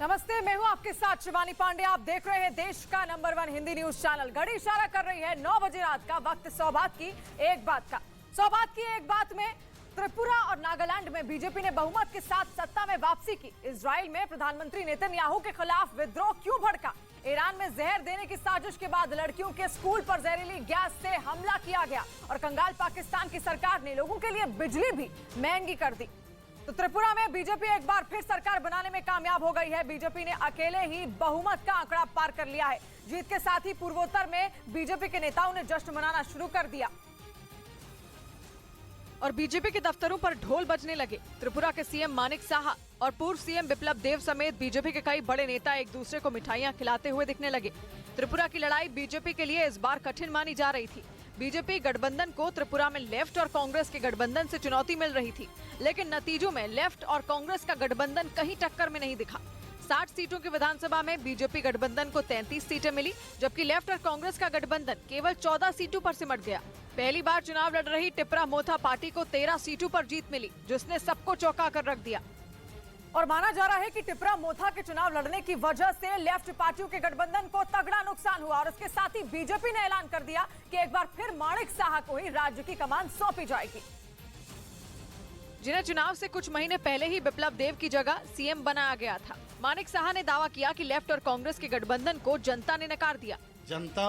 नमस्ते, मैं हूं आपके साथ शिवानी पांडे। आप देख रहे हैं देश का नंबर 1 हिंदी न्यूज चैनल। घड़ी इशारा कर रही है 9 बजे रात का। वक्त सौभाग्य की एक बात का। सौभाग्य की एक बात में त्रिपुरा और नागालैंड में बीजेपी ने बहुमत के साथ सत्ता में वापसी की। इजराइल में प्रधानमंत्री नेतन्याहू के खिलाफ विद्रोह क्यों भड़का? ईरान में जहर देने की साजिश के बाद लड़कियों के स्कूल पर जहरीली गैस से हमला किया गया। और कंगाल पाकिस्तान की सरकार ने लोगों के लिए बिजली भी महंगी कर दी। तो त्रिपुरा में बीजेपी एक बार फिर सरकार बनाने में कामयाब हो गई है। बीजेपी ने अकेले ही बहुमत का आंकड़ा पार कर लिया है। जीत के साथ ही पूर्वोत्तर में बीजेपी के नेताओं ने जश्न मनाना शुरू कर दिया और बीजेपी के दफ्तरों पर ढोल बजने लगे। त्रिपुरा के सीएम मानिक साहा और पूर्व सीएम बिप्लब देव समेत बीजेपी के कई बड़े नेता एक दूसरे को मिठाइयां खिलाते हुए दिखने लगे। त्रिपुरा की लड़ाई बीजेपी के लिए इस बार कठिन मानी जा रही थी। बीजेपी गठबंधन को त्रिपुरा में लेफ्ट और कांग्रेस के गठबंधन से चुनौती मिल रही थी, लेकिन नतीजों में लेफ्ट और कांग्रेस का गठबंधन कहीं टक्कर में नहीं दिखा। 60 सीटों की विधानसभा में बीजेपी गठबंधन को 33 सीटें मिली, जबकि लेफ्ट और कांग्रेस का गठबंधन केवल 14 सीटों पर सिमट गया। पहली बार चुनाव लड़ रही टिपरा मोथा पार्टी को 13 सीटों पर जीत मिली, जिसने सबको चौंका कर रख दिया। और माना जा रहा है कि टिपरा मोथा के चुनाव लड़ने की वजह से लेफ्ट पार्टियों के गठबंधन को तगड़ा नुकसान हुआ। और इसके साथ ही बीजेपी ने ऐलान कर दिया कि एक बार फिर माणिक साहा को ही राज्य की कमान सौंपी जाएगी, जिन्हें चुनाव से कुछ महीने पहले ही बिप्लब देव की जगह सीएम बनाया गया था। माणिक साहा ने दावा किया कि लेफ्ट और कांग्रेस के गठबंधन को जनता ने नकार दिया। जनता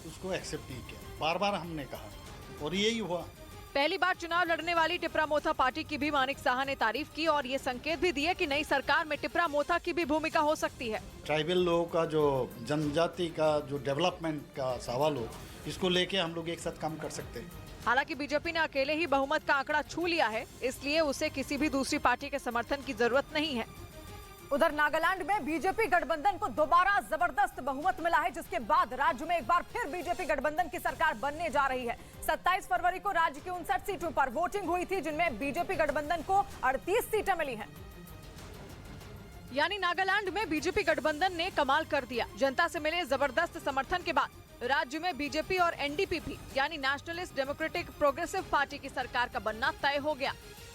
उसको एक्सेप्ट नहीं किया, बार बार हमने कहा और यही हुआ। पहली बार चुनाव लड़ने वाली टिपरा मोथा पार्टी की भी मानिक साहा ने तारीफ की और ये संकेत भी दिए कि नई सरकार में टिपरा मोथा की भी भूमिका हो सकती है। ट्राइबल लोगों का जो जनजाति का जो डेवलपमेंट का सवाल हो, इसको लेके हम लोग एक साथ काम कर सकते हैं। हालांकि बीजेपी ने अकेले ही बहुमत का आंकड़ा छू लिया है, इसलिए उसे किसी भी दूसरी पार्टी के समर्थन की जरूरत नहीं है। उधर नागालैंड में बीजेपी गठबंधन को दोबारा जबरदस्त बहुमत मिला है, जिसके बाद राज्य में एक बार फिर बीजेपी गठबंधन की सरकार बनने जा रही है। 27 फरवरी को राज्य की 59 सीटों पर वोटिंग हुई थी, जिनमें बीजेपी गठबंधन को 38 सीटें मिली हैं। यानी नागालैंड में बीजेपी गठबंधन ने कमाल कर दिया। जनता से मिले जबरदस्त समर्थन के बाद राज्य में बीजेपी और एनडीपीपी यानी नेशनलिस्ट डेमोक्रेटिक प्रोग्रेसिव पार्टी की सरकार का बनना तय हो गया।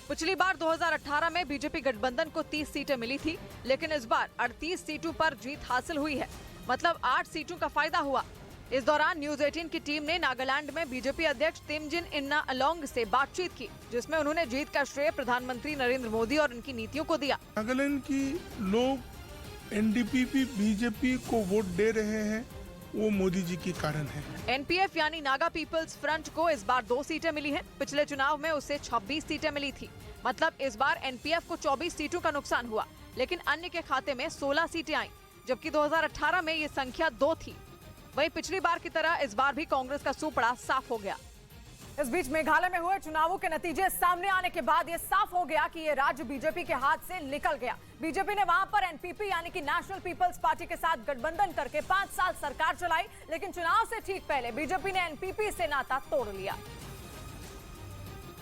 पिछली बार 2018 में बीजेपी गठबंधन को 30 सीटें मिली थी, लेकिन इस बार 38 सीटों पर जीत हासिल हुई है, मतलब 8 सीटों का फायदा हुआ। इस दौरान न्यूज 18 की टीम ने नागालैंड में बीजेपी अध्यक्ष तेमजिन इन्ना अलोंग से बातचीत की, जिसमें उन्होंने जीत का श्रेय प्रधानमंत्री नरेंद्र मोदी और उनकी नीतियों को दिया। नागालैंड की लोग एनडीपीपी बीजेपी को वोट दे रहे हैं, वो मोदी जी के कारण है। एनपीएफ यानी नागा पीपल्स फ्रंट को इस बार 2 सीटें मिली हैं। पिछले चुनाव में उसे 26 सीटें मिली थी, मतलब इस बार एनपीएफ को 24 सीटों का नुकसान हुआ, लेकिन अन्य के खाते में 16 सीटें आईं, जबकि 2018 में ये संख्या 2 थी। वहीं पिछली बार की तरह इस बार भी कांग्रेस का सूपड़ा साफ हो गया। इस बीच मेघालय में हुए चुनावों के नतीजे सामने आने के बाद ये साफ हो गया कि ये राज्य बीजेपी के हाथ से निकल गया। बीजेपी ने वहां पर एनपीपी यानी कि नेशनल पीपल्स पार्टी के साथ गठबंधन करके 5 साल सरकार चलाई, लेकिन चुनाव से ठीक पहले बीजेपी ने एनपीपी से नाता तोड़ लिया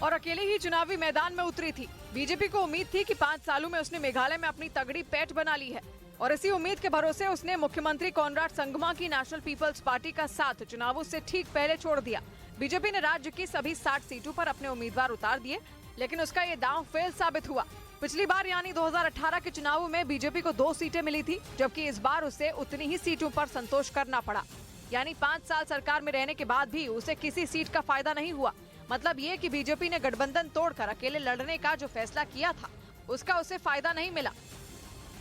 और अकेले ही चुनावी मैदान में उतरी थी। बीजेपी को उम्मीद थी कि 5 सालों में उसने मेघालय में अपनी तगड़ी पैठ बना ली है और इसी उम्मीद के भरोसे उसने मुख्यमंत्री कॉनराड संगमा की नेशनल पीपल्स पार्टी का साथ चुनावों से ठीक पहले छोड़ दिया। बीजेपी ने राज्य की सभी 60 सीटों पर अपने उम्मीदवार उतार दिए, लेकिन उसका ये दांव फेल साबित हुआ। पिछली बार यानी 2018 के चुनावों में बीजेपी को 2 सीटें मिली थी, जबकि इस बार उसे उतनी ही सीटों पर संतोष करना पड़ा। यानी 5 साल सरकार में रहने के बाद भी उसे किसी सीट का फायदा नहीं हुआ। मतलब ये कि बीजेपी ने गठबंधन तोड़कर अकेले लड़ने का जो फैसला किया था, उसका उसे फायदा नहीं मिला।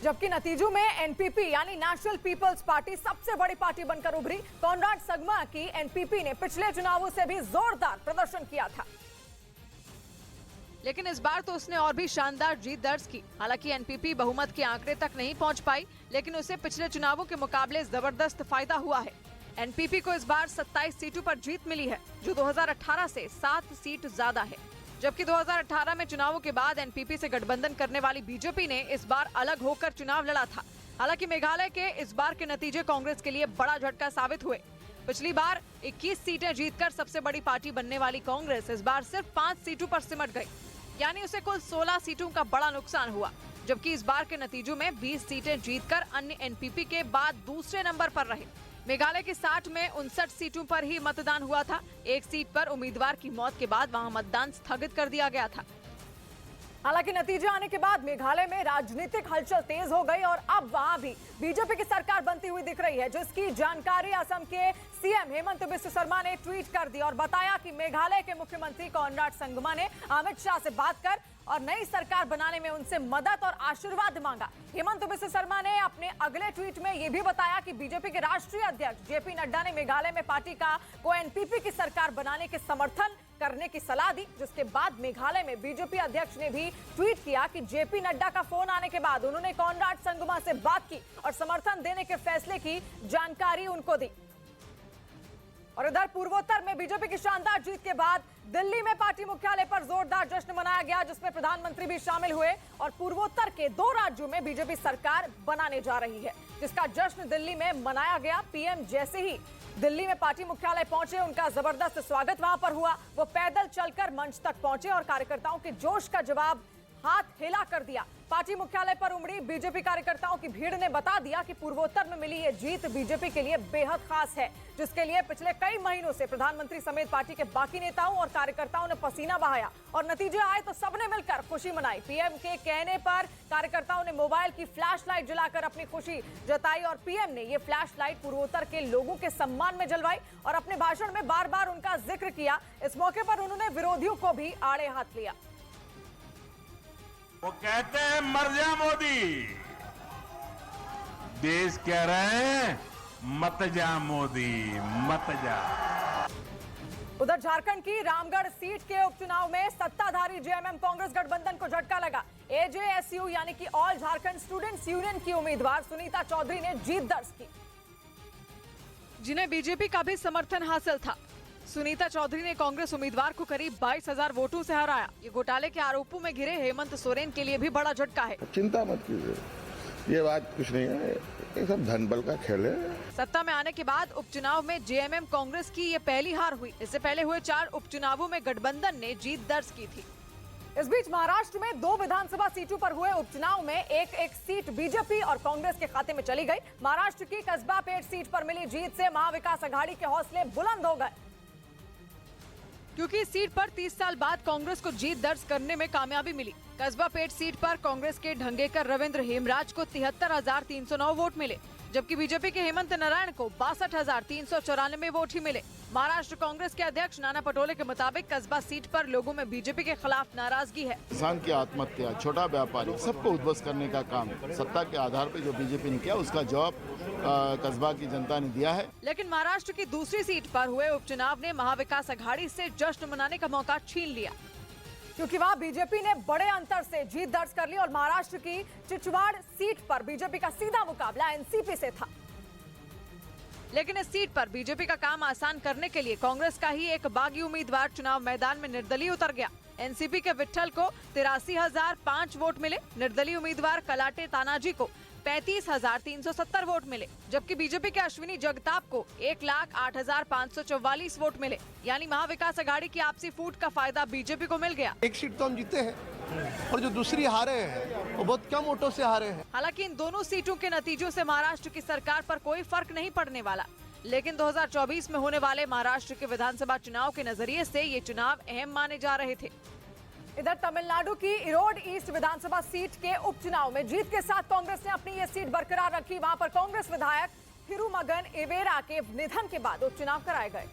जबकि नतीजों में एनपीपी यानी नेशनल पीपल्स पार्टी सबसे बड़ी पार्टी बनकर उभरी। कॉनराड संगमा की एनपीपी ने पिछले चुनावों से भी जोरदार प्रदर्शन किया था, लेकिन इस बार तो उसने और भी शानदार जीत दर्ज की। हालांकि एनपीपी बहुमत के आंकड़े तक नहीं पहुंच पाई, लेकिन उसे पिछले चुनावों के मुकाबले जबरदस्त फायदा हुआ है। एनपीपी को इस बार 27 सीटों पर जीत मिली है, जो 2018 से 7 सीट ज्यादा है। जबकि 2018 में चुनावों के बाद एनपीपी से गठबंधन करने वाली बीजेपी ने इस बार अलग होकर चुनाव लड़ा था। हालांकि मेघालय के इस बार के नतीजे कांग्रेस के लिए बड़ा झटका साबित हुए। पिछली बार 21 सीटें जीतकर सबसे बड़ी पार्टी बनने वाली कांग्रेस इस बार सिर्फ 5 सीटों पर सिमट गई, यानी उसे कुल 16 सीटों का बड़ा नुकसान हुआ। जबकि इस बार के नतीजों में 20 सीटें जीतकर अन्य एनपीपी के बाद दूसरे नंबर पर रहे। मेघालय की 60 में 59 सीटों पर ही मतदान हुआ था। एक सीट पर उम्मीदवार की मौत के बाद वहां मतदान स्थगित कर दिया गया था। हालांकि नतीजे आने के बाद मेघालय में राजनीतिक हलचल तेज हो गई और अब वहां भी बीजेपी की सरकार बनती हुई दिख रही है, जिसकी जानकारी असम के सीएम हेमंत बिस्व शर्मा ने ट्वीट कर दी और बताया कि मेघालय के मुख्यमंत्री कॉनराड संगमा ने अमित शाह से बात कर और नई सरकार बनाने में उनसे मदद और आशीर्वाद मांगा। हेमंत बिस्व शर्मा ने अपने अगले ट्वीट में यह भी बताया कि बीजेपी के राष्ट्रीय अध्यक्ष जेपी नड्डा ने मेघालय में पार्टी को एनपीपी की सरकार बनाने के समर्थन करने की सलाह दी, जिसके बाद मेघालय में बीजेपी अध्यक्ष ने भी ट्वीट किया कि जेपी नड्डा का फोन आने के बाद उन्होंने कॉनराड संगमा से बात की और समर्थन देने के फैसले की जानकारी उनको दी। और इधर पूर्वोत्तर में बीजेपी की शानदार जीत के बाद दिल्ली में पार्टी मुख्यालय पर जोरदार जश्न मनाया गया, जिसमें प्रधानमंत्री भी शामिल हुए और पूर्वोत्तर के 2 राज्यों में बीजेपी सरकार बनाने जा रही है, जिसका जश्न दिल्ली में मनाया गया। पीएम जैसे ही दिल्ली में पार्टी मुख्यालय पहुंचे, उनका जबरदस्त स्वागत वहां पर हुआ। वो पैदल चलकर मंच तक पहुंचे और कार्यकर्ताओं के जोश का जवाब हाथ हिला कर दिया। पार्टी मुख्यालय पर उमड़ी बीजेपी कार्यकर्ताओं की भीड़ ने बता दिया कि पूर्वोत्तर में मिली ये जीत बीजेपी के लिए बेहद खास है, जिसके लिए पिछले कई महीनों से प्रधानमंत्री समेत पार्टी के बाकी नेताओं और कार्यकर्ताओं ने पसीना बहाया और नतीजे आए तो सबने मिलकर खुशी मनाई। पीएम के कहने पर कार्यकर्ताओं ने मोबाइल की फ्लैश लाइट जलाकर अपनी खुशी जताई और पीएम ने ये फ्लैश लाइट पूर्वोत्तर के लोगों के सम्मान में जलवाई और अपने भाषण में बार बार उनका जिक्र किया। इस मौके पर उन्होंने विरोधियों को भी आड़े हाथ लिया। वो कहते हैं मर जा मोदी, देश कह रहे हैं मत जा मोदी, मत जा। उधर झारखंड की रामगढ़ सीट के उपचुनाव में सत्ताधारी जेएमएम कांग्रेस गठबंधन को झटका लगा। एजेएसयू यानी कि ऑल झारखंड स्टूडेंट्स यूनियन की उम्मीदवार सुनीता चौधरी ने जीत दर्ज की, जिन्हें बीजेपी का भी समर्थन हासिल था। सुनीता चौधरी ने कांग्रेस उम्मीदवार को करीब 22,000 वोटों से हराया। ये घोटाले के आरोपों में घिरे हेमंत सोरेन के लिए भी बड़ा झटका है। चिंता मत कीजिए, ये बात कुछ नहीं है, ये सब धन बल का खेल है। सत्ता में आने के बाद उपचुनाव में जेएमएम कांग्रेस की ये पहली हार हुई। इससे पहले हुए 4 उपचुनावों में गठबंधन ने जीत दर्ज की थी। इस बीच महाराष्ट्र में 2 विधानसभा सीटों पर हुए उपचुनाव में एक सीट बीजेपी और कांग्रेस के खाते में चली गई। महाराष्ट्र की कस्बा पेट सीट पर मिली जीत से महाविकास आघाड़ी के हौसले बुलंद हो गए, क्योंकि इस सीट पर 30 साल बाद कांग्रेस को जीत दर्ज करने में कामयाबी मिली। कस्बा पेट सीट पर कांग्रेस के ढंगेकर रविंद्र हेमराज को 73,309 वोट मिले, जबकि बीजेपी के हेमंत नारायण को 62,394 वोट ही मिले। महाराष्ट्र कांग्रेस के अध्यक्ष नाना पटोले के मुताबिक कस्बा सीट पर लोगों में बीजेपी के खिलाफ नाराजगी है। किसान की आत्महत्या, छोटा व्यापारी, सबको उद्ध्वस्त करने का काम सत्ता के आधार पर जो बीजेपी ने किया, उसका जवाब कस्बा की जनता ने दिया है। लेकिन महाराष्ट्र की दूसरी सीट पर हुए उपचुनाव ने महाविकास आघाड़ी से जश्न मनाने का मौका छीन लिया, क्योंकि वहां बीजेपी ने बड़े अंतर से जीत दर्ज कर ली और महाराष्ट्र की चिचवाड़ सीट पर बीजेपी का सीधा मुकाबला एनसीपी से था। लेकिन इस सीट पर बीजेपी का काम आसान करने के लिए कांग्रेस का ही एक बागी उम्मीदवार चुनाव मैदान में निर्दलीय उतर गया। एनसीपी के विट्ठल को 83,005 वोट मिले। निर्दलीय उम्मीदवार कलाटे तानाजी को 35,370 वोट मिले, जबकि बीजेपी के अश्विनी जगताप को 1,08,544 वोट मिले। यानी महाविकास आघाड़ी की आपसी फूट का फायदा बीजेपी को मिल गया। एक सीट तो हम जीते हैं और जो दूसरी हारे हैं वो बहुत कम वोटों से हारे हैं। हालांकि इन दोनों सीटों के नतीजों से महाराष्ट्र की सरकार पर कोई फर्क नहीं पड़ने वाला, लेकिन 2024 में होने वाले महाराष्ट्र के विधानसभा चुनाव के नजरिए से ये चुनाव अहम माने जा रहे थे। इधर तमिलनाडु की इरोड ईस्ट विधानसभा सीट के उपचुनाव में जीत के साथ कांग्रेस ने अपनी ये सीट बरकरार रखी। वहां पर कांग्रेस विधायक थिरुमगन एवेरा के निधन के बाद उपचुनाव कराए गए,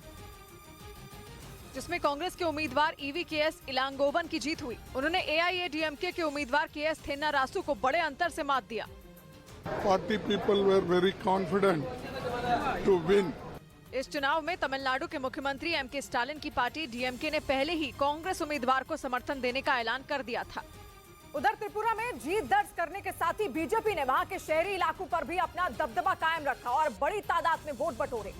जिसमें कांग्रेस के उम्मीदवार ईवीकेएस इलांगोवन की जीत हुई। उन्होंने एआईएडीएमके के उम्मीदवार केएस थेन्नारासु को बड़े अंतर से मात दिया। Party people were very confident to win. इस चुनाव में तमिलनाडु के मुख्यमंत्री एमके स्टालिन की पार्टी डीएमके ने पहले ही कांग्रेस उम्मीदवार को समर्थन देने का ऐलान कर दिया था। उधर त्रिपुरा में जीत दर्ज करने के साथ ही बीजेपी ने वहां के शहरी इलाकों पर भी अपना दबदबा कायम रखा और बड़ी तादाद में वोट बटोरे,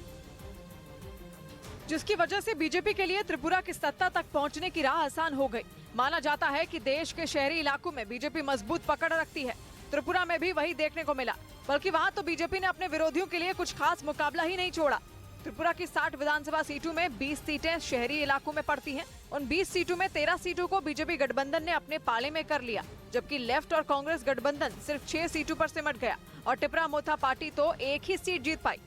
जिसकी वजह से बीजेपी के लिए त्रिपुरा की सत्ता तक पहुंचने की राह आसान हो गई। माना जाता है कि देश के शहरी इलाकों में बीजेपी मजबूत पकड़ रखती है। त्रिपुरा में भी वही देखने को मिला, बल्कि वहां तो बीजेपी ने अपने विरोधियों के लिए कुछ खास मुकाबला ही नहीं छोड़ा। त्रिपुरा की 60 विधानसभा सीटों में 20 सीटें शहरी इलाकों में पड़ती हैं। उन 20 सीटों में 13 सीटों को बीजेपी गठबंधन ने अपने पाले में कर लिया, जबकि लेफ्ट और कांग्रेस गठबंधन सिर्फ 6 सीटों पर सिमट गया और टिपरा मोथा पार्टी तो एक ही सीट जीत पाई।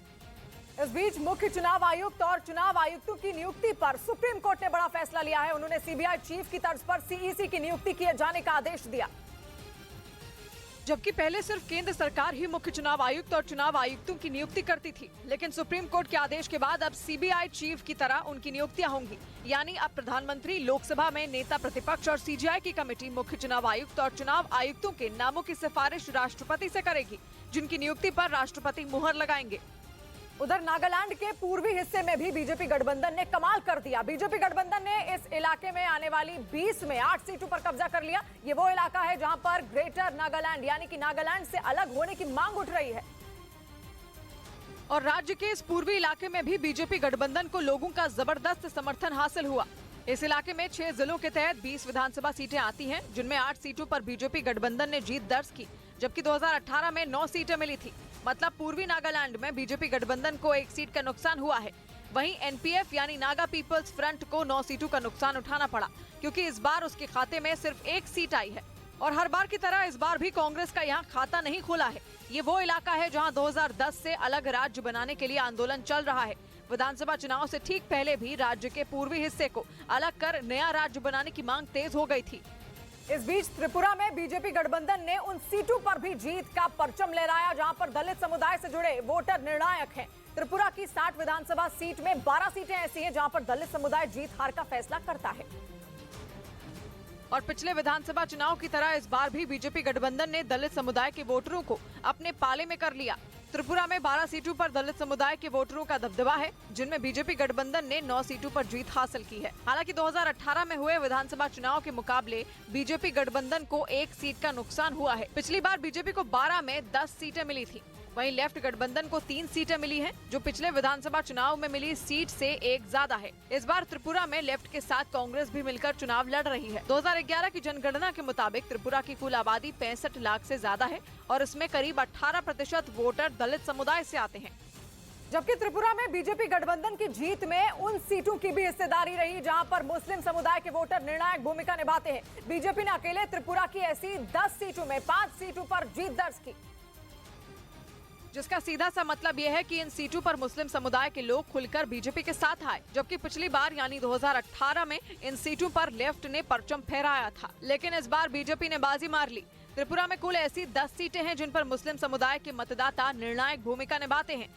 इस बीच मुख्य चुनाव आयुक्त और चुनाव आयुक्तों की नियुक्ति पर सुप्रीम कोर्ट ने बड़ा फैसला लिया है। उन्होंने सीबीआई चीफ की तर्ज पर सीईसी की नियुक्ति किए जाने का आदेश दिया। जबकि पहले सिर्फ केंद्र सरकार ही मुख्य चुनाव आयुक्त और चुनाव आयुक्तों की नियुक्ति करती थी, लेकिन सुप्रीम कोर्ट के आदेश के बाद अब सीबीआई चीफ की तरह उनकी नियुक्तियां होंगी। यानी अब प्रधानमंत्री, लोकसभा में नेता प्रतिपक्ष और सीजीआई की कमेटी मुख्य चुनाव आयुक्त और चुनाव आयुक्तों के नामों की सिफारिश राष्ट्रपति से करेगी, जिनकी नियुक्ति पर राष्ट्रपति मुहर लगाएंगे। उधर नागालैंड के पूर्वी हिस्से में भी बीजेपी गठबंधन ने कमाल कर दिया। बीजेपी गठबंधन ने इस इलाके में आने वाली 20 में 8 सीटों पर कब्जा कर लिया। ये वो इलाका है जहां पर ग्रेटर नागालैंड यानी कि नागालैंड से अलग होने की मांग उठ रही है। और राज्य के इस पूर्वी इलाके में भी बीजेपी गठबंधन को लोगों का जबरदस्त समर्थन हासिल हुआ। इस इलाके में 6 जिलों के तहत 20 विधानसभा सीटें आती हैं, जिनमें 8 सीटों पर बीजेपी गठबंधन ने जीत दर्ज की, जबकि 2018 में 9 सीटें मिली थी। मतलब पूर्वी नागालैंड में बीजेपी गठबंधन को 1 सीट का नुकसान हुआ है। वहीं एनपीएफ यानी नागा पीपल्स फ्रंट को 9 सीटों का नुकसान उठाना पड़ा, क्योंकि इस बार उसके खाते में सिर्फ 1 सीट आई है। और हर बार की तरह इस बार भी कांग्रेस का यहाँ खाता नहीं खुला है। ये वो इलाका है जहाँ 2010 से अलग राज्य बनाने के लिए आंदोलन चल रहा है। विधानसभा चुनाव से ठीक पहले भी राज्य के पूर्वी हिस्से को अलग कर नया राज्य बनाने की मांग तेज हो गई थी। इस बीच त्रिपुरा में बीजेपी गठबंधन ने उन सीटों पर भी जीत का परचम लहराया जहां पर दलित समुदाय से जुड़े वोटर निर्णायक हैं। त्रिपुरा की 60 विधानसभा सीट में 12 सीटें ऐसी हैं जहां पर दलित समुदाय जीत हार का फैसला करता है। और पिछले विधानसभा चुनाव की तरह इस बार भी बीजेपी गठबंधन ने दलित समुदाय के वोटरों को अपने पाले में कर लिया। त्रिपुरा में 12 सीटों पर दलित समुदाय के वोटरों का दबदबा है, जिनमें बीजेपी गठबंधन ने 9 सीटों पर जीत हासिल की है। हालांकि 2018 में हुए विधानसभा चुनाव के मुकाबले बीजेपी गठबंधन को 1 सीट का नुकसान हुआ है। पिछली बार बीजेपी को 12 में 10 सीटें मिली थी। वहीं लेफ्ट गठबंधन को 3 सीटें मिली हैं, जो पिछले विधानसभा चुनाव में मिली सीट से 1 ज्यादा है। इस बार त्रिपुरा में लेफ्ट के साथ कांग्रेस भी मिलकर चुनाव लड़ रही है। 2011 की जनगणना के मुताबिक त्रिपुरा की कुल आबादी 65 लाख से ज्यादा है और इसमें करीब 18% वोटर दलित समुदाय से आते हैं। जबकि त्रिपुरा में बीजेपी गठबंधन की जीत में उन सीटों की भी हिस्सेदारी रही जहां पर मुस्लिम समुदाय के वोटर निर्णायक भूमिका निभाते हैं। बीजेपी ने अकेले त्रिपुरा की ऐसी 10 सीटों में 5 सीटों पर जीत दर्ज की, जिसका सीधा सा मतलब यह है कि इन सीटों पर मुस्लिम समुदाय के लोग खुलकर बीजेपी के साथ आए। जबकि पिछली बार यानी 2018 में इन सीटों पर लेफ्ट ने परचम फहराया था, लेकिन इस बार बीजेपी ने बाजी मार ली। त्रिपुरा में कुल ऐसी 10 सीटें हैं जिन पर मुस्लिम समुदाय के मतदाता निर्णायक भूमिका निभाते हैं।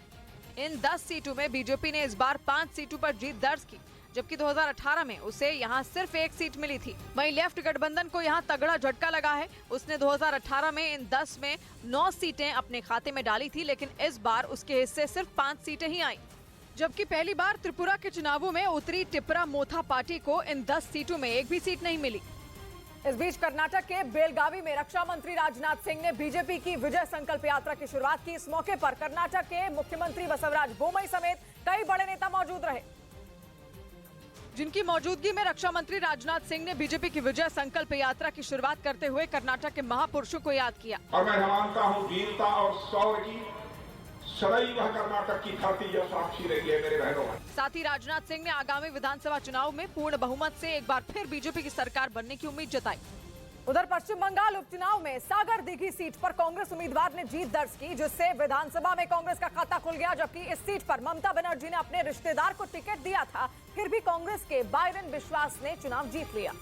इन 10 सीटों में बीजेपी ने इस बार 5 सीटों पर जीत दर्ज की, जबकि 2018 में उसे यहां सिर्फ 1 सीट मिली थी। वहीं लेफ्ट गठबंधन को यहां तगड़ा झटका लगा है। उसने 2018 में इन 10 में 9 सीटें अपने खाते में डाली थी, लेकिन इस बार उसके हिस्से सिर्फ 5 सीटें ही आई। जबकि पहली बार त्रिपुरा के चुनावों में उतरी टिपरा मोथा पार्टी को इन 10 सीटों में 1 भी सीट नहीं मिली। इस बीच कर्नाटक के बेलगावी में रक्षा मंत्री राजनाथ सिंह ने बीजेपी की विजय संकल्प यात्रा की शुरुआत की। इस मौके पर कर्नाटक के मुख्यमंत्री बसवराज बोमई समेत कई बड़े नेता मौजूद रहे, जिनकी मौजूदगी में रक्षा मंत्री राजनाथ सिंह ने बीजेपी की विजय संकल्प यात्रा की शुरुआत करते हुए कर्नाटक के महापुरुषों को याद किया। और मैं मानता हूँ वीरता और शौर्य की सदैव कर्नाटक की धरती यह साक्षी रही है मेरे बहनों। साथ ही राजनाथ सिंह ने आगामी विधानसभा चुनाव में पूर्ण बहुमत से एक बार फिर बीजेपी की सरकार बनने की उम्मीद जताई। उधर पश्चिम बंगाल उपचुनाव में सागर दीघी सीट पर कांग्रेस उम्मीदवार ने जीत दर्ज की, जिससे विधानसभा में कांग्रेस का खाता खुल गया। जबकि इस सीट पर ममता बनर्जी ने अपने रिश्तेदार को टिकट दिया था, फिर भी कांग्रेस के बायरन विश्वास ने चुनाव जीत लिया।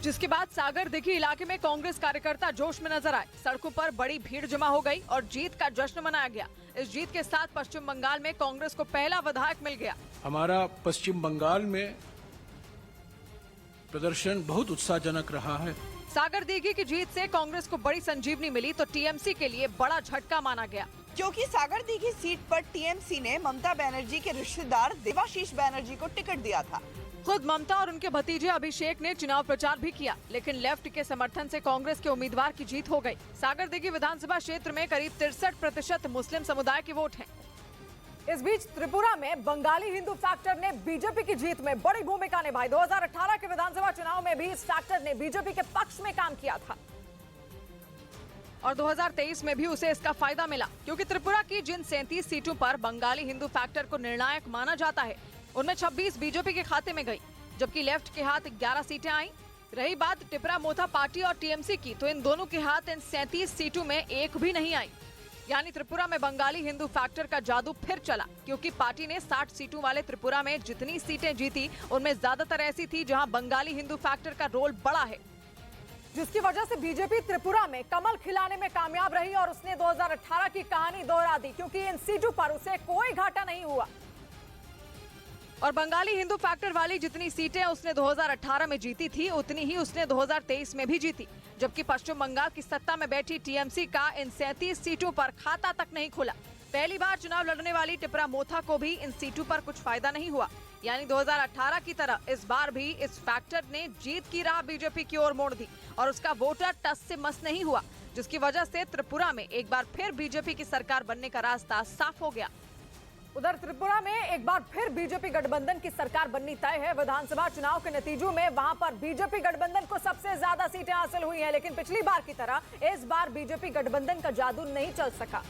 जिसके बाद सागर दीघी इलाके में कांग्रेस कार्यकर्ता जोश में नजर आए। सड़कों पर बड़ी भीड़ जमा हो गई और जीत का जश्न मनाया गया। इस जीत के साथ पश्चिम बंगाल में कांग्रेस को पहला विधायक मिल गया। हमारा पश्चिम बंगाल में प्रदर्शन बहुत उत्साहजनक रहा है। सागर दीघी की जीत से कांग्रेस को बड़ी संजीवनी मिली तो टीएमसी के लिए बड़ा झटका माना गया, क्योंकि सागर दीघी सीट पर टीएमसी ने ममता बनर्जी के रिश्तेदार देवाशीष बनर्जी को टिकट दिया था। खुद ममता और उनके भतीजे अभिषेक ने चुनाव प्रचार भी किया, लेकिन लेफ्ट के समर्थन से कांग्रेस के उम्मीदवार की जीत हो गई। सागर दीघी विधानसभा क्षेत्र में करीब 63% मुस्लिम समुदाय के वोट हैं। इस बीच त्रिपुरा में बंगाली हिंदू फैक्टर ने बीजेपी की जीत में बड़ी भूमिका निभाई। 2018 के विधानसभा चुनाव में भी इस फैक्टर ने बीजेपी के पक्ष में काम किया था और 2023 में भी उसे इसका फायदा मिला, क्योंकि त्रिपुरा की जिन 37 सीटों पर बंगाली हिंदू फैक्टर को निर्णायक माना जाता है, उनमें 26 बीजेपी के खाते में गई, जबकि लेफ्ट के हाथ 11 सीटें आई। रही बात टिपरा मोथा पार्टी और टीएमसी की, तो इन दोनों के हाथ इन 37 सीटों में 1 भी नहीं आई। यानी त्रिपुरा में बंगाली हिंदू फैक्टर का जादू फिर चला, क्योंकि पार्टी ने 60 सीटों वाले त्रिपुरा में जितनी सीटें जीती उनमें ज्यादातर ऐसी थी जहां बंगाली हिंदू फैक्टर का रोल बड़ा है, जिसकी वजह से बीजेपी त्रिपुरा में कमल खिलाने में कामयाब रही और उसने 2018 की कहानी दोहरा दी, क्योंकि इन सीटों पर उसे कोई घाटा नहीं हुआ। और बंगाली हिंदू फैक्टर वाली जितनी सीटें उसने 2018 में जीती थी उतनी ही उसने 2023 में भी जीती, जबकि पश्चिम बंगाल की सत्ता में बैठी टीएमसी का इन 37 सीटों पर खाता तक नहीं खुला। पहली बार चुनाव लड़ने वाली टिपरा मोथा को भी इन सीटों पर कुछ फायदा नहीं हुआ, यानी 2018 की तरह इस बार भी इस फैक्टर ने जीत की राह बीजेपी की ओर मोड़ दी और उसका वोटर टस से मस नहीं हुआ, जिसकी वजह से त्रिपुरा में एक बार फिर बीजेपी की सरकार बनने का रास्ता साफ हो गया। उधर त्रिपुरा में एक बार फिर बीजेपी गठबंधन की सरकार बननी तय है। विधानसभा चुनाव के नतीजों में वहां पर बीजेपी गठबंधन को सबसे ज्यादा सीटें हासिल हुई हैं, लेकिन पिछली बार की तरह इस बार बीजेपी गठबंधन का जादू नहीं चल सका,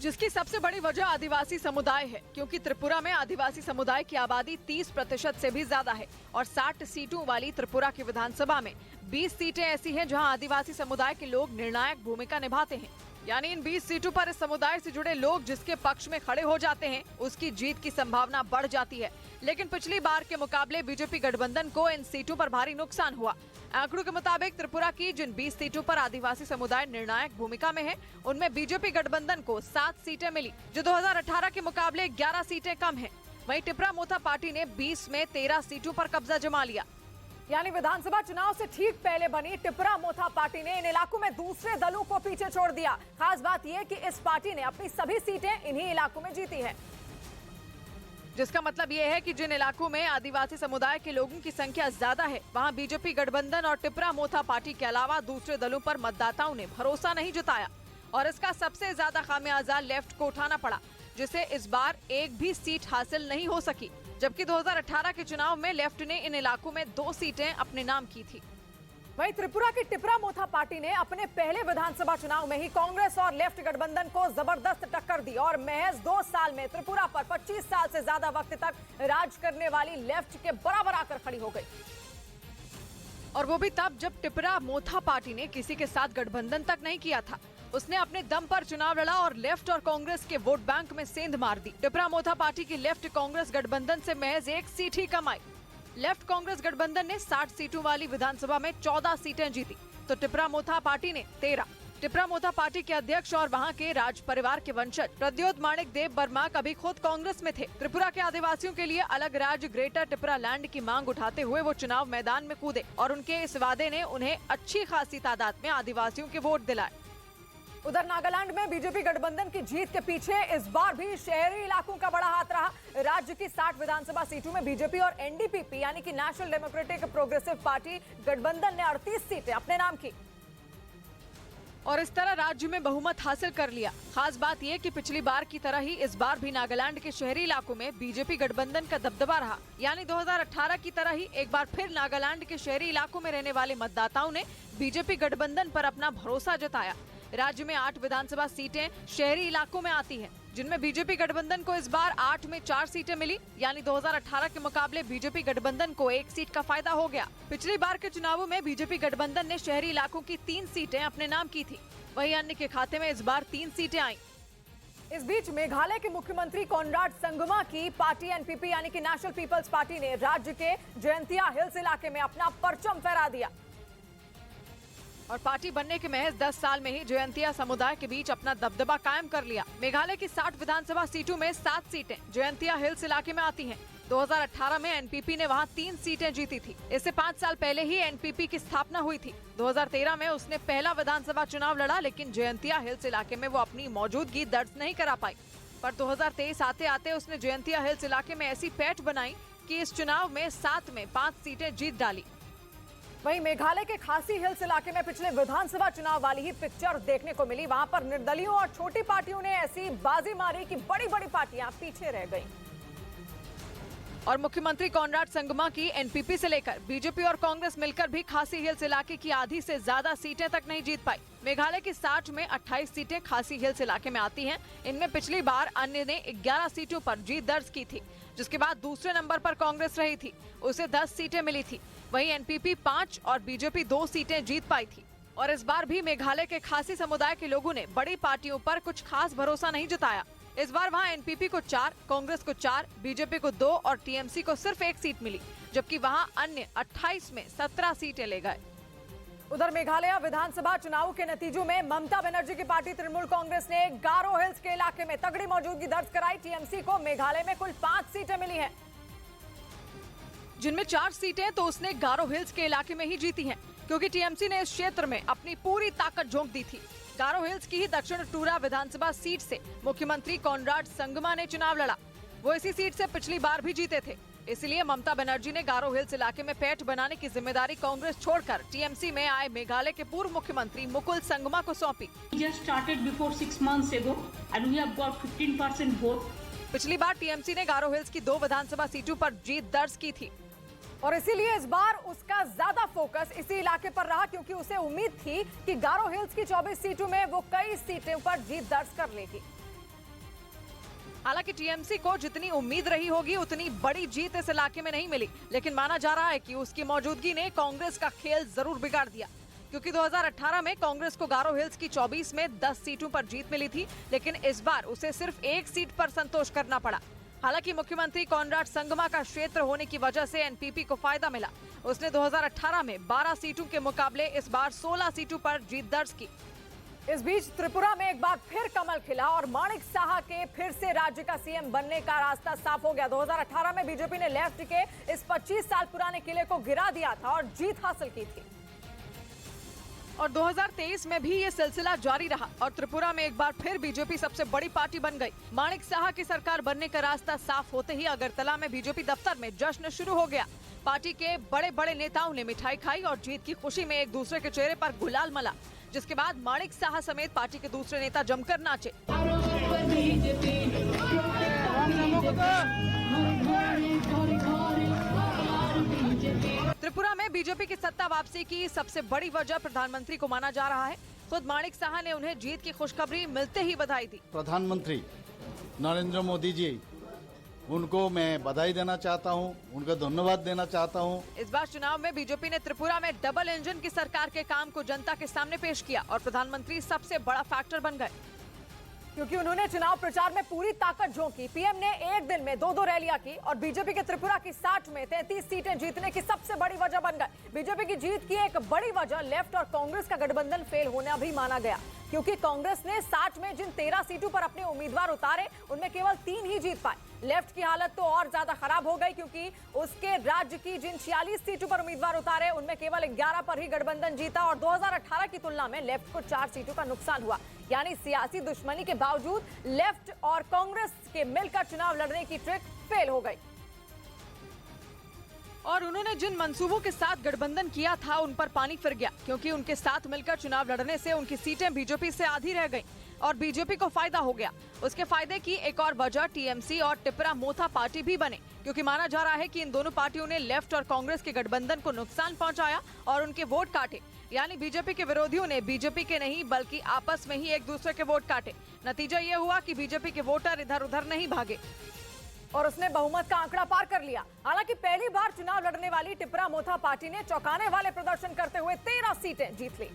जिसकी सबसे बड़ी वजह आदिवासी समुदाय है, क्योंकि त्रिपुरा में आदिवासी समुदाय की आबादी 30% से भी ज्यादा है और 60 सीटों वाली त्रिपुरा की विधानसभा में 20 सीटें ऐसी हैं जहां आदिवासी समुदाय के लोग निर्णायक भूमिका निभाते हैं। यानी इन 20 सीटों पर इस समुदाय से जुड़े लोग जिसके पक्ष में खड़े हो जाते हैं उसकी जीत की संभावना बढ़ जाती है। लेकिन पिछली बार के मुकाबले बीजेपी गठबंधन को इन सीटों पर भारी नुकसान हुआ। आंकड़ों के मुताबिक त्रिपुरा की जिन 20 सीटों पर आदिवासी समुदाय निर्णायक भूमिका में है उनमें बीजेपी गठबंधन को 7 सीटें मिली, जो 2018 के मुकाबले 11 सीटें कम है। वहीं टिपरा मोथा पार्टी ने 20 में 13 सीटों पर कब्जा जमा लिया। यानी विधानसभा चुनाव से ठीक पहले बनी टिपरा मोथा पार्टी ने इन इलाकों में दूसरे दलों को पीछे छोड़ दिया। खास बात यह कि इस पार्टी ने अपनी सभी सीटें इन्हीं इलाकों में जीती है, जिसका मतलब ये है कि जिन इलाकों में आदिवासी समुदाय के लोगों की संख्या ज्यादा है वहां बीजेपी गठबंधन और टिपरा मोथा पार्टी के अलावा दूसरे दलों पर मतदाताओं ने भरोसा नहीं जताया और इसका सबसे ज्यादा खामियाजा लेफ्ट को उठाना पड़ा, जिसे इस बार एक भी सीट हासिल नहीं हो सकी, जबकि 2018 के चुनाव में लेफ्ट ने इन इलाकों में 2 सीटें अपने नाम की थी। वहीं त्रिपुरा की टिपरा मोथा पार्टी ने अपने पहले विधानसभा चुनाव में ही कांग्रेस और लेफ्ट गठबंधन को जबरदस्त टक्कर दी और महज 2 साल में त्रिपुरा पर 25 साल से ज्यादा वक्त तक राज करने वाली लेफ्ट के बराबर आकर खड़ी हो गई, और वो भी तब जब टिपरा मोथा पार्टी ने किसी के साथ गठबंधन तक नहीं किया था। उसने अपने दम पर चुनाव लड़ा और लेफ्ट और कांग्रेस के वोट बैंक में सेंध मार दी। टिपरा मोथा पार्टी की लेफ्ट कांग्रेस गठबंधन से महज 1 सीट ही कम आई। लेफ्ट कांग्रेस गठबंधन ने 60 सीटों वाली विधानसभा में 14 सीटें जीती, तो टिपरा मोथा पार्टी ने 13। टिपरा मोथा पार्टी के अध्यक्ष और वहां के राज परिवार के वंशज प्रद्योत माणिक देव वर्मा कभी खुद कांग्रेस में थे। त्रिपुरा के आदिवासियों के लिए अलग राज्य ग्रेटर त्रिपुरा लैंड की मांग उठाते हुए वो चुनाव मैदान में कूदे और उनके इस वादे ने उन्हें अच्छी खासी तादाद में आदिवासियों के वोट दिलाए। उधर नागालैंड में बीजेपी गठबंधन की जीत के पीछे इस बार भी शहरी इलाकों का बड़ा हाथ रहा। राज्य की 60 विधानसभा सीटों में बीजेपी और एनडीपीपी यानी कि नेशनल डेमोक्रेटिक प्रोग्रेसिव पार्टी गठबंधन ने 38 सीटें अपने नाम की और इस तरह राज्य में बहुमत हासिल कर लिया। खास बात यह कि पिछली बार की तरह ही इस बार भी नागालैंड के शहरी इलाकों में बीजेपी गठबंधन का दबदबा रहा। यानी 2018 की तरह ही एक बार फिर नागालैंड के शहरी इलाकों में रहने वाले मतदाताओं ने बीजेपी गठबंधन पर अपना भरोसा जताया। राज्य में 8 विधानसभा सीटें शहरी इलाकों में आती हैं, जिनमें बीजेपी गठबंधन को इस बार 8 में 4 सीटें मिली। यानी 2018 के मुकाबले बीजेपी गठबंधन को 1 सीट का फायदा हो गया। पिछली बार के चुनावों में बीजेपी गठबंधन ने शहरी इलाकों की 3 सीटें अपने नाम की थी, वहीं अन्य के खाते में इस बार 3 सीटें आईं। इस बीच मेघालय के मुख्यमंत्री कॉनराड संगमा की पार्टी एनपीपी यानी कि नेशनल पीपल्स पार्टी ने राज्य के जयंतिया हिल्स इलाके में अपना परचम फहरा दिया और पार्टी बनने के महज 10 साल में ही जयंतिया समुदाय के बीच अपना दबदबा कायम कर लिया। मेघालय की 60 विधानसभा सीटों में 7 सीटें जयंतिया हिल्स इलाके में आती हैं। 2018 में एनपीपी ने वहां 3 सीटें जीती थी। इससे 5 साल पहले ही एनपीपी की स्थापना हुई थी। 2013 में उसने पहला विधानसभा चुनाव लड़ा, लेकिन जयंतिया हिल्स इलाके में वो अपनी मौजूदगी दर्ज नहीं करा पाई। पर 2023 आते आते उसने जयंतिया हिल्स इलाके में ऐसी पैठ बनाई कि इस चुनाव में 7 में 5 सीटें जीत डाली। वहीं मेघालय के खासी हिल्स इलाके में पिछले विधानसभा चुनाव वाली ही पिक्चर देखने को मिली। वहां पर निर्दलियों और छोटी पार्टियों ने ऐसी बाजी मारी कि बड़ी बड़ी पार्टियां पीछे रह गईं। और मुख्यमंत्री कॉनराड संगमा की एनपीपी से लेकर बीजेपी और कांग्रेस मिलकर भी खासी हिल्स इलाके की आधी से ज्यादा सीटें तक नहीं जीत पाई। मेघालय की 60 में 28 सीटें खासी हिल्स इलाके में आती हैं। इनमें पिछली बार अन्य ने 11 सीटों पर जीत दर्ज की थी, जिसके बाद दूसरे नंबर पर कांग्रेस रही थी, उसे 10 सीटें मिली थी। वहीं एनपीपी 5 और बीजेपी 2 सीटें जीत पाई थी। और इस बार भी मेघालय के खासी समुदाय के लोगों ने बड़ी पार्टियों पर कुछ खास भरोसा नहीं जताया। इस बार वहां एनपीपी को 4, कांग्रेस को 4, बीजेपी को 2 और टीएमसी को सिर्फ 1 सीट मिली, जबकि वहां अन्य 28 में 17 सीटें ले गए। उधर मेघालय विधानसभा चुनाव के नतीजों में ममता बनर्जी की पार्टी तृणमूल कांग्रेस ने गारो हिल्स के इलाके में तगड़ी मौजूदगी दर्ज कराई। टीएमसी को मेघालय में कुल 5 सीटें मिली हैं, जिनमें 4 सीटें तो उसने गारो हिल्स के इलाके में ही जीती हैं, क्योंकि टीएमसी ने इस क्षेत्र में अपनी पूरी ताकत झोंक दी थी। गारो हिल्स की ही दक्षिण टूरा विधानसभा सीट से मुख्यमंत्री कॉनराड संगमा ने चुनाव लड़ा। वो इसी सीट से पिछली बार भी जीते थे, इसलिए ममता बनर्जी ने गारो हिल्स इलाके में पैठ बनाने की जिम्मेदारी कांग्रेस छोड़कर टीएमसी में आए मेघालय के पूर्व मुख्यमंत्री मुकुल संगमा को सौंपी। पिछली बार टीएमसी ने गारो हिल्स की 2 विधानसभा सीटों पर जीत दर्ज की थी और इसीलिए इस बार उसका ज्यादा फोकस इसी इलाके पर रहा, क्योंकि उसे उम्मीद थी कि गारो हिल्स की 24 सीटों में वो कई सीटों पर जीत दर्ज कर लेगी। हालांकि टीएमसी को जितनी उम्मीद रही होगी उतनी बड़ी जीत इस इलाके में नहीं मिली, लेकिन माना जा रहा है कि उसकी मौजूदगी ने कांग्रेस का खेल जरूर बिगाड़ दिया, क्योंकि 2018 में कांग्रेस को गारो हिल्स की 24 में 10 सीटों पर जीत मिली थी, लेकिन इस बार उसे सिर्फ 1 सीट पर संतोष करना पड़ा। हालांकि मुख्यमंत्री कॉनराड संगमा का क्षेत्र होने की वजह से एनपीपी को फायदा मिला। उसने 2018 में 12 सीटों के मुकाबले इस बार 16 सीटों पर जीत दर्ज की। इस बीच त्रिपुरा में एक बार फिर कमल खिला और माणिक साहा के फिर से राज्य का सीएम बनने का रास्ता साफ हो गया। 2018 में बीजेपी ने लेफ्ट के इस 25 साल पुराने किले को गिरा दिया था और जीत हासिल की थी, और 2023 में भी ये सिलसिला जारी रहा और त्रिपुरा में एक बार फिर बीजेपी सबसे बड़ी पार्टी बन गई। माणिक साहा की सरकार बनने का रास्ता साफ होते ही अगरतला में बीजेपी दफ्तर में जश्न शुरू हो गया। पार्टी के बड़े बड़े नेताओं ने मिठाई खाई और जीत की खुशी में एक दूसरे के चेहरे पर गुलाल मला, जिसके बाद माणिक साहा समेत पार्टी के दूसरे नेता जमकर नाचे। त्रिपुरा में बीजेपी की सत्ता वापसी की सबसे बड़ी वजह प्रधानमंत्री को माना जा रहा है। खुद माणिक साहा ने उन्हें जीत की खुशखबरी मिलते ही बधाई दी। प्रधानमंत्री नरेंद्र मोदी जी, उनको मैं बधाई देना चाहता हूं, उनको धन्यवाद देना चाहता हूं। इस बार चुनाव में बीजेपी ने त्रिपुरा में डबल इंजन की सरकार के काम को जनता के सामने पेश किया और प्रधानमंत्री सबसे बड़ा फैक्टर बन गए, क्योंकि उन्होंने चुनाव प्रचार में पूरी ताकत झोंकी। पीएम ने एक दिन में 2-2 रैलियां की और बीजेपी के त्रिपुरा की 60 में 33 सीटें जीतने की सबसे बड़ी वजह बन गए। बीजेपी की जीत की एक बड़ी वजह लेफ्ट और कांग्रेस का गठबंधन फेल होना भी माना गया, क्योंकि कांग्रेस ने 60 में जिन 13 सीटों पर अपने उम्मीदवार उतारे उनमें केवल 3 ही जीत पाए। लेफ्ट की हालत तो और ज्यादा खराब हो गई, क्योंकि उसके राज्य की जिन 46 सीटों पर उम्मीदवार उतारे उनमें केवल 11 पर ही गठबंधन जीता और 2018 की तुलना में लेफ्ट को 4 सीटों का नुकसान हुआ। यानी सियासी दुश्मनी के बावजूद लेफ्ट और कांग्रेस के मिलकर चुनाव लड़ने की ट्रिक फेल हो गई और उन्होंने जिन मंसूबों के साथ गठबंधन किया था उन पर पानी फिर गया, क्योंकि उनके साथ मिलकर चुनाव लड़ने से उनकी सीटें बीजेपी से आधी रह गईं और बीजेपी को फायदा हो गया। उसके फायदे की एक और वजह टीएमसी और टिपरा मोथा पार्टी भी बने, क्योंकि माना जा रहा है कि इन दोनों पार्टियों ने लेफ्ट और कांग्रेस के गठबंधन को नुकसान पहुंचाया और उनके वोट काटे। यानी बीजेपी के विरोधियों ने बीजेपी के नहीं बल्कि आपस में ही एक दूसरे के वोट काटे। नतीजा ये हुआ कि बीजेपी के वोटर इधर उधर नहीं भागे और उसने बहुमत का आंकड़ा पार कर लिया। हालांकि पहली बार चुनाव लड़ने वाली टिपरा मोथा पार्टी ने चौंकाने वाले प्रदर्शन करते हुए 13 सीटें जीत ली,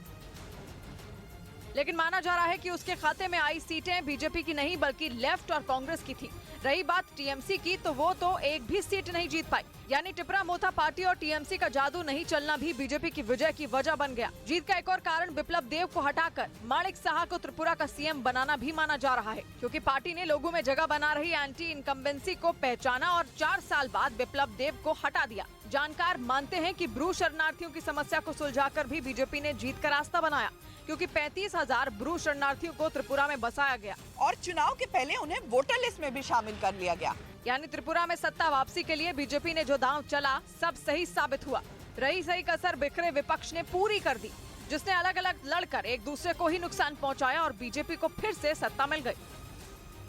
लेकिन माना जा रहा है कि उसके खाते में आई सीटें बीजेपी की नहीं बल्कि लेफ्ट और कांग्रेस की थी। रही बात टीएमसी की, तो वो तो एक भी सीट नहीं जीत पाई। यानी टिपरा मोथा पार्टी और टीएमसी का जादू नहीं चलना भी बीजेपी की विजय की वजह बन गया। जीत का एक और कारण बिप्लब देव को हटाकर माणिक साहा को त्रिपुरा का सीएम बनाना भी माना जा रहा है, क्योंकि पार्टी ने लोगों में जगह बना रही एंटी इनकम्बेंसी को पहचाना और 4 साल बाद बिप्लब देव को हटा दिया। जानकार मानते हैं कि ब्रू शरणार्थियों की समस्या को सुलझाकर भी बीजेपी ने जीत का रास्ता बनाया, क्योंकि 35,000 ब्रू शरणार्थियों को त्रिपुरा में बसाया गया और चुनाव के पहले उन्हें वोटर लिस्ट में भी शामिल कर लिया गया। यानी त्रिपुरा में सत्ता वापसी के लिए बीजेपी ने जो दांव चला सब सही साबित हुआ। रही सही कसर बिखरे विपक्ष ने पूरी कर दी, जिसने अलग अलग लड़कर एक दूसरे को ही नुकसान पहुंचाया और बीजेपी को फिर से सत्ता मिल गई।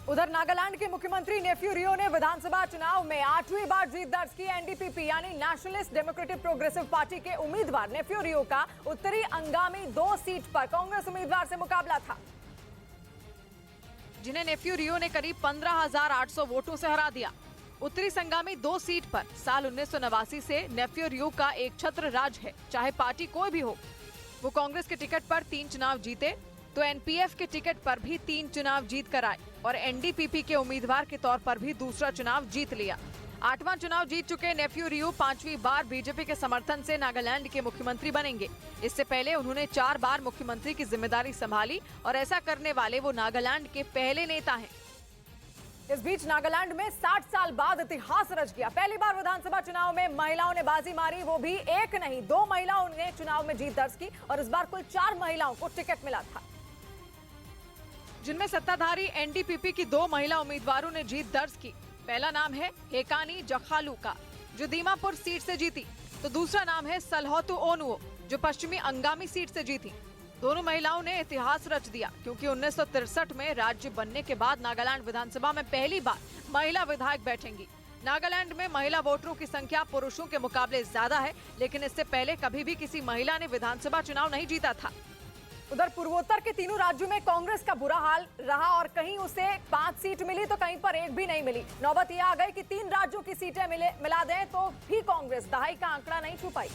उधर नागालैंड के मुख्यमंत्री नेफ्यू रियो ने विधानसभा चुनाव में 8वीं बार जीत दर्ज की। एनडीपीपी यानी नेशनलिस्ट डेमोक्रेटिक प्रोग्रेसिव पार्टी के उम्मीदवार नेफ्यू रियो का उत्तरी अंगामी 2 सीट पर कांग्रेस उम्मीदवार से मुकाबला था, जिन्हें नेफ्यू रियो ने करीब 15,800 वोटों से हरा दिया। उत्तरी संगामी 2 सीट पर साल 1989 से नेफ्यू रियो का एक छत्र राज है, चाहे पार्टी कोई भी हो। वो कांग्रेस के टिकट पर 3 चुनाव जीते तो एनपीएफ के टिकट पर भी 3 चुनाव जीत कर आए और एनडीपीपी के उम्मीदवार के तौर पर भी दूसरा चुनाव जीत लिया। 8वां चुनाव जीत चुके नेफ्यू रियू 5वीं बार बीजेपी के समर्थन से नागालैंड के मुख्यमंत्री बनेंगे। इससे पहले उन्होंने 4 बार मुख्यमंत्री की जिम्मेदारी संभाली और ऐसा करने वाले वो नागालैंड के पहले नेता हैं। इस बीच नागालैंड में 60 साल बाद इतिहास रच गया। पहली बार विधानसभा चुनाव में महिलाओं ने बाजी मारी, वो भी एक नहीं 2 महिलाओं ने चुनाव में जीत दर्ज की और इस बार कुल 4 महिलाओं को टिकट मिला था, जिनमें सत्ताधारी एनडीपीपी की 2 महिला उम्मीदवारों ने जीत दर्ज की। पहला नाम है हेकानी जखालू का, जो दीमापुर सीट से जीती, तो दूसरा नाम है सलहोतु ओनुओ, जो पश्चिमी अंगामी सीट से जीती। दोनों महिलाओं ने इतिहास रच दिया क्योंकि 1963 में राज्य बनने के बाद नागालैंड विधानसभा में पहली बार महिला विधायक बैठेंगी। नागालैंड में महिला वोटरों की संख्या पुरुषों के मुकाबले ज्यादा है, लेकिन इससे पहले कभी भी किसी महिला ने विधानसभा चुनाव नहीं जीता था। उधर पूर्वोत्तर के तीनों राज्यों में कांग्रेस का बुरा हाल रहा और कहीं उसे 5 सीट मिली तो कहीं पर एक भी नहीं मिली। नौबत यह आ गई कि 3 राज्यों की सीटें मिला दें तो भी कांग्रेस दहाई का आंकड़ा नहीं छू पाई।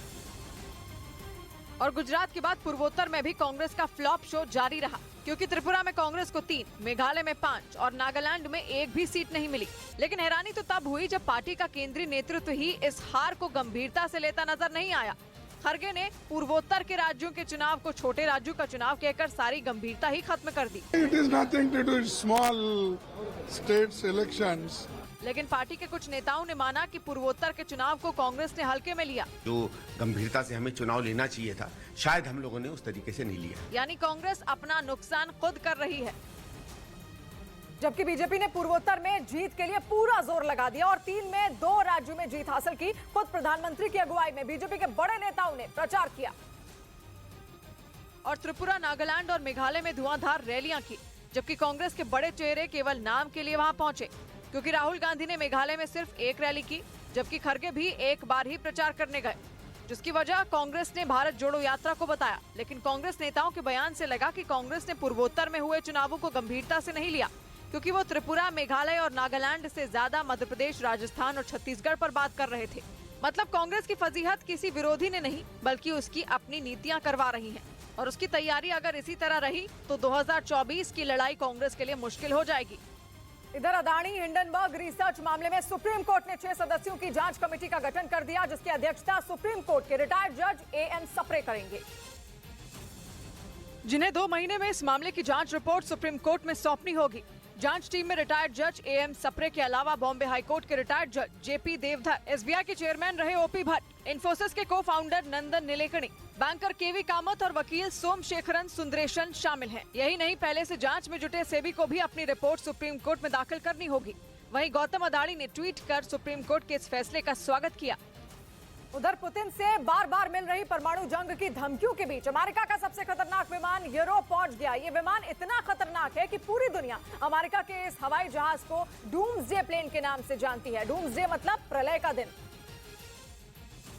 और गुजरात के बाद पूर्वोत्तर में भी कांग्रेस का फ्लॉप शो जारी रहा क्योंकि त्रिपुरा में कांग्रेस को 3, मेघालय में 5 और नागालैंड में एक भी सीट नहीं मिली। लेकिन हैरानी तो तब हुई जब पार्टी का केंद्रीय नेतृत्व ही इस हार को गंभीरता से लेता नजर नहीं आया। खरगे ने पूर्वोत्तर के राज्यों के चुनाव को छोटे राज्यों का चुनाव कहकर सारी गंभीरता ही खत्म कर दी। It is nothing to do with small states elections. लेकिन पार्टी के कुछ नेताओं ने माना कि पूर्वोत्तर के चुनाव को कांग्रेस ने हल्के में लिया। जो गंभीरता से हमें चुनाव लेना चाहिए था, शायद हम लोगों ने उस तरीके से नहीं लिया। यानी कांग्रेस अपना नुकसान खुद कर रही है, जबकि बीजेपी ने पूर्वोत्तर में जीत के लिए पूरा जोर लगा दिया और 3 में 2 राज्यों में जीत हासिल की। खुद प्रधानमंत्री की अगुवाई में बीजेपी के बड़े नेताओं ने प्रचार किया और त्रिपुरा, नागालैंड और मेघालय में धुआंधार रैलियां की, जबकि कांग्रेस के बड़े चेहरे केवल नाम के लिए वहां पहुंचे क्योंकि राहुल गांधी ने मेघालय में सिर्फ 1 रैली की, जबकि खरगे भी 1 बार ही प्रचार करने गए, जिसकी वजह कांग्रेस ने भारत जोड़ो यात्रा को बताया। लेकिन कांग्रेस नेताओं के बयान से लगा कि कांग्रेस ने पूर्वोत्तर में हुए चुनावों को गंभीरता से नहीं लिया क्योंकि वो त्रिपुरा, मेघालय और नागालैंड से ज्यादा मध्य प्रदेश, राजस्थान और छत्तीसगढ़ पर बात कर रहे थे। मतलब कांग्रेस की फजीहत किसी विरोधी ने नहीं बल्कि उसकी अपनी नीतियां करवा रही हैं और उसकी तैयारी अगर इसी तरह रही तो 2024 की लड़ाई कांग्रेस के लिए मुश्किल हो जाएगी। इधर अदानी हिंडनबर्ग रिसर्च मामले में सुप्रीम कोर्ट ने 6 सदस्यों की जांच कमेटी का गठन कर दिया, जिसकी अध्यक्षता सुप्रीम कोर्ट के रिटायर्ड जज एएन सप्रे करेंगे, जिन्हें 2 महीने में इस मामले की जांच रिपोर्ट सुप्रीम कोर्ट में सौंपनी होगी। जांच टीम में रिटायर्ड जज एएम सप्रे के अलावा बॉम्बे हाईकोर्ट के रिटायर्ड जज जेपी देवधर, एसबीआई के चेयरमैन रहे ओपी भट्ट, इन्फोसिस के को फाउंडर नंदन नीलेकणी, बैंकर केवी कामत और वकील सोमशेखरन सुंदरेशन शामिल हैं। यही नहीं, पहले से जांच में जुटे सेबी को भी अपनी रिपोर्ट सुप्रीम कोर्ट में दाखिल करनी होगी। वहीं गौतम अदानी ने ट्वीट कर सुप्रीम कोर्ट के इस फैसले का स्वागत किया। उधर पुतिन से बार बार मिल रही परमाणु जंग की धमकियों के बीच अमेरिका का सबसे खतरनाक विमान यूरोप पहुंच गया। ये विमान इतना खतरनाक है कि पूरी दुनिया अमेरिका के इस हवाई जहाज को डूम्सडे प्लेन के नाम से जानती है। डूम्सडे मतलब प्रलय का दिन,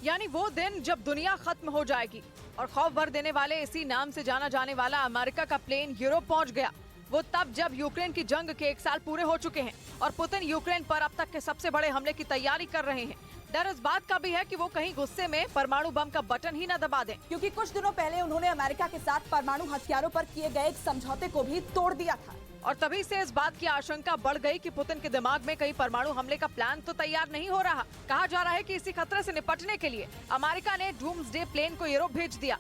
यानी वो दिन जब दुनिया खत्म हो जाएगी। और खौफ भर देने वाले इसी नाम से जाना जाने वाला अमेरिका का प्लेन यूरोप पहुंच गया। वो तब जब यूक्रेन की जंग के 1 साल पूरे हो चुके हैं और पुतिन यूक्रेन पर अब तक के सबसे बड़े हमले की तैयारी कर रहे हैं। डर इस बात का भी है कि वो कहीं गुस्से में परमाणु बम का बटन ही न दबा दें, क्योंकि कुछ दिनों पहले उन्होंने अमेरिका के साथ परमाणु हथियारों पर किए गए एक समझौते को भी तोड़ दिया था। और तभी से इस बात की आशंका बढ़ गई कि पुतिन के दिमाग में कहीं परमाणु हमले का प्लान तो तैयार नहीं हो रहा। कहा जा रहा है कि इसी खतरे से निपटने के लिए अमेरिका ने डूम्सडे प्लेन को यूरोप भेज दिया,